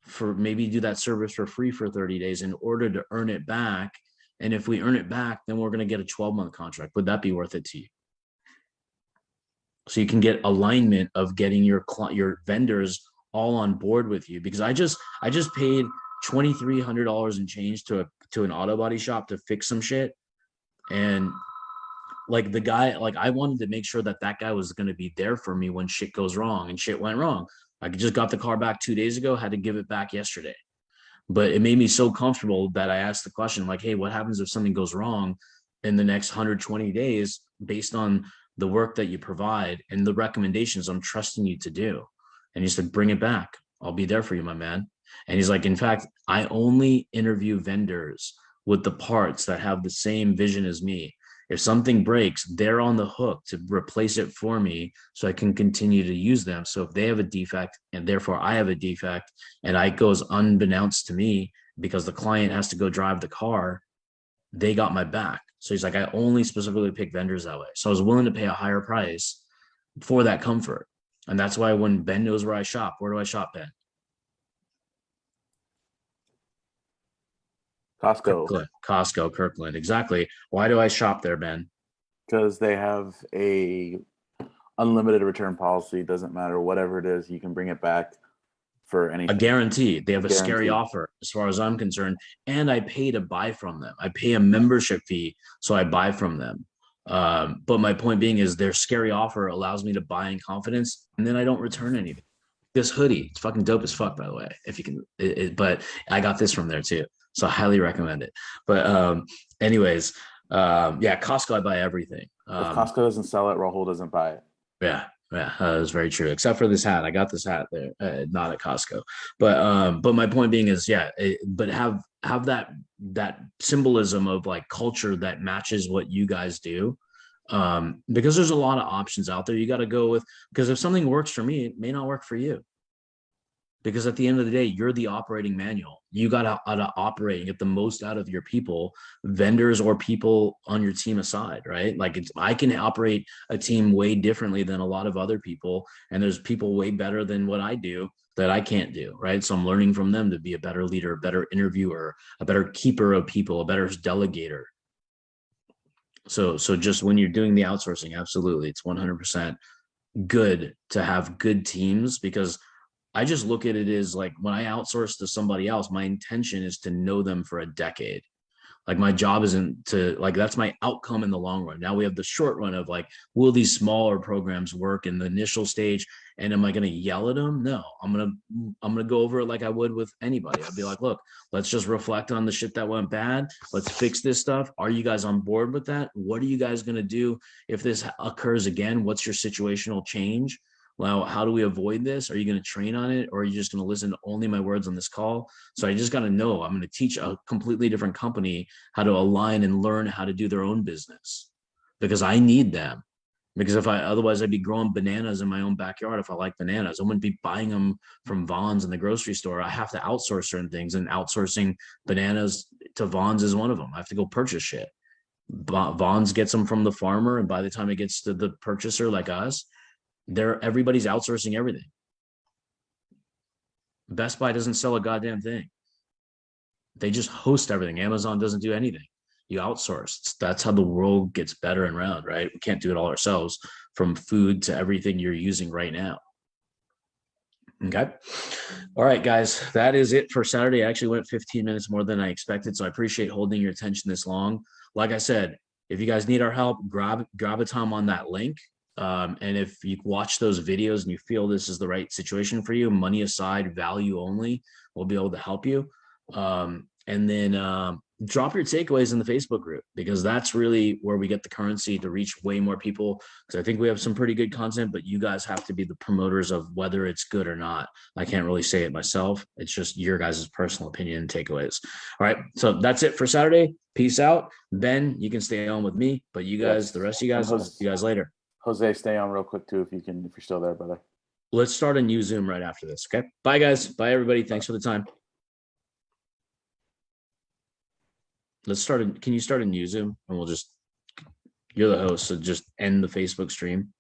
for maybe do that service for free for 30 days in order to earn it back? And if we earn it back, then we're going to get a 12-month contract. Would that be worth it to you? So you can get alignment of getting your vendors all on board with you. Because I just paid $2,300 and change to an auto body shop to fix some shit. And like the guy, like I wanted to make sure that that guy was going to be there for me when shit goes wrong, and shit went wrong. I just got the car back 2 days ago, had to give it back yesterday. But it made me so comfortable that I asked the question, like, hey, what happens if something goes wrong in the next 120 days based on the work that you provide and the recommendations I'm trusting you to do? And he said, bring it back. I'll be there for you, my man. And he's like, in fact, I only interview vendors with the parts that have the same vision as me. If something breaks, they're on the hook to replace it for me so I can continue to use them. So if they have a defect and therefore I have a defect and it goes unbeknownst to me because the client has to go drive the car, they got my back. So he's like, I only specifically pick vendors that way. So I was willing to pay a higher price for that comfort. And that's why when Ben knows where I shop, where do I shop, Ben? Costco, Costco, Kirkland. Exactly. Why do I shop there, Ben? because they have a unlimited return policy. Doesn't matter whatever it is, you can bring it back for A anything. guarantee. They have a scary Guarantee. offer as far as I'm concerned. And I pay to buy from them. I pay a membership fee, so I buy from them. But my point being is their scary offer allows me to buy in confidence, and then I don't return anything. This hoodie, it's fucking dope as fuck, by the way. If you can, but I got this from there too, so I highly recommend it. But anyways, yeah, Costco, I buy everything. If Costco doesn't sell it, Rahul doesn't buy it. Yeah, that's very true. Except for this hat, I got this hat there, not at Costco. But my point being is, yeah, but have that symbolism of like culture that matches what you guys do, because there's a lot of options out there. You got to go with, because if something works for me, it may not work for you. Because at the end of the day, you're the operating manual. You got to operate and get the most out of your people, vendors or people on your team aside, right? Like I can operate a team way differently than a lot of other people. And there's people way better than what I do that I can't do, right? So I'm learning from them to be a better leader, a better interviewer, a better keeper of people, a better delegator. So just when you're doing the outsourcing, absolutely, it's 100% good to have good teams, because I just look at it as like when I outsource to somebody else, my intention is to know them for a decade. Like my job isn't to, like, that's my outcome in the long run. Now we have the short run of like, will these smaller programs work in the initial stage? And am I going to yell at them? No, I'm going to go over it like I would with anybody. I'd be like, look, let's just reflect on the shit that went bad. Let's fix this stuff. Are you guys on board with that? What are you guys going to do if this occurs again? What's your situational change? Well, how do we avoid this? Are you going to train on it, or are you just going to listen to only my words on this call? So I just got to know I'm going to teach a completely different company how to align and learn how to do their own business, because I need them. Because otherwise I'd be growing bananas in my own backyard. If I like bananas, I wouldn't be buying them from Vaughn's in the grocery store. I have to outsource certain things, and outsourcing bananas to Vaughn's is one of them. I have to go purchase shit. Vaughn's gets them from the farmer, and by the time it gets to the purchaser like us, everybody's outsourcing everything. Best Buy doesn't sell a goddamn thing. They just host everything. Amazon doesn't do anything. You outsource. That's how the world gets better and round, right? We can't do it all ourselves, from food to everything you're using right now. Okay. All right, guys, that is it for Saturday. I actually went 15 minutes more than I expected, so I appreciate holding your attention this long. Like I said, if you guys need our help, grab a time on that link. And if you watch those videos and you feel this is the right situation for you, money aside, value only, we'll be able to help you. And then drop your takeaways in the Facebook group, because that's really where we get the currency to reach way more people. Because I think we have some pretty good content, but you guys have to be the promoters of whether it's good or not. I can't really say it myself. It's just your guys' personal opinion and takeaways. All right. So that's it for Saturday. Peace out. Ben, you can stay on with me, but you guys, Yes. the rest of you guys, I'll see you guys later. Jose, stay on real quick too, if you're still there, brother. Let's start a new Zoom right after this. Okay. Bye, guys. Bye, everybody. Thanks for the time. Can you start a new Zoom, and you're the host, so just end the Facebook stream.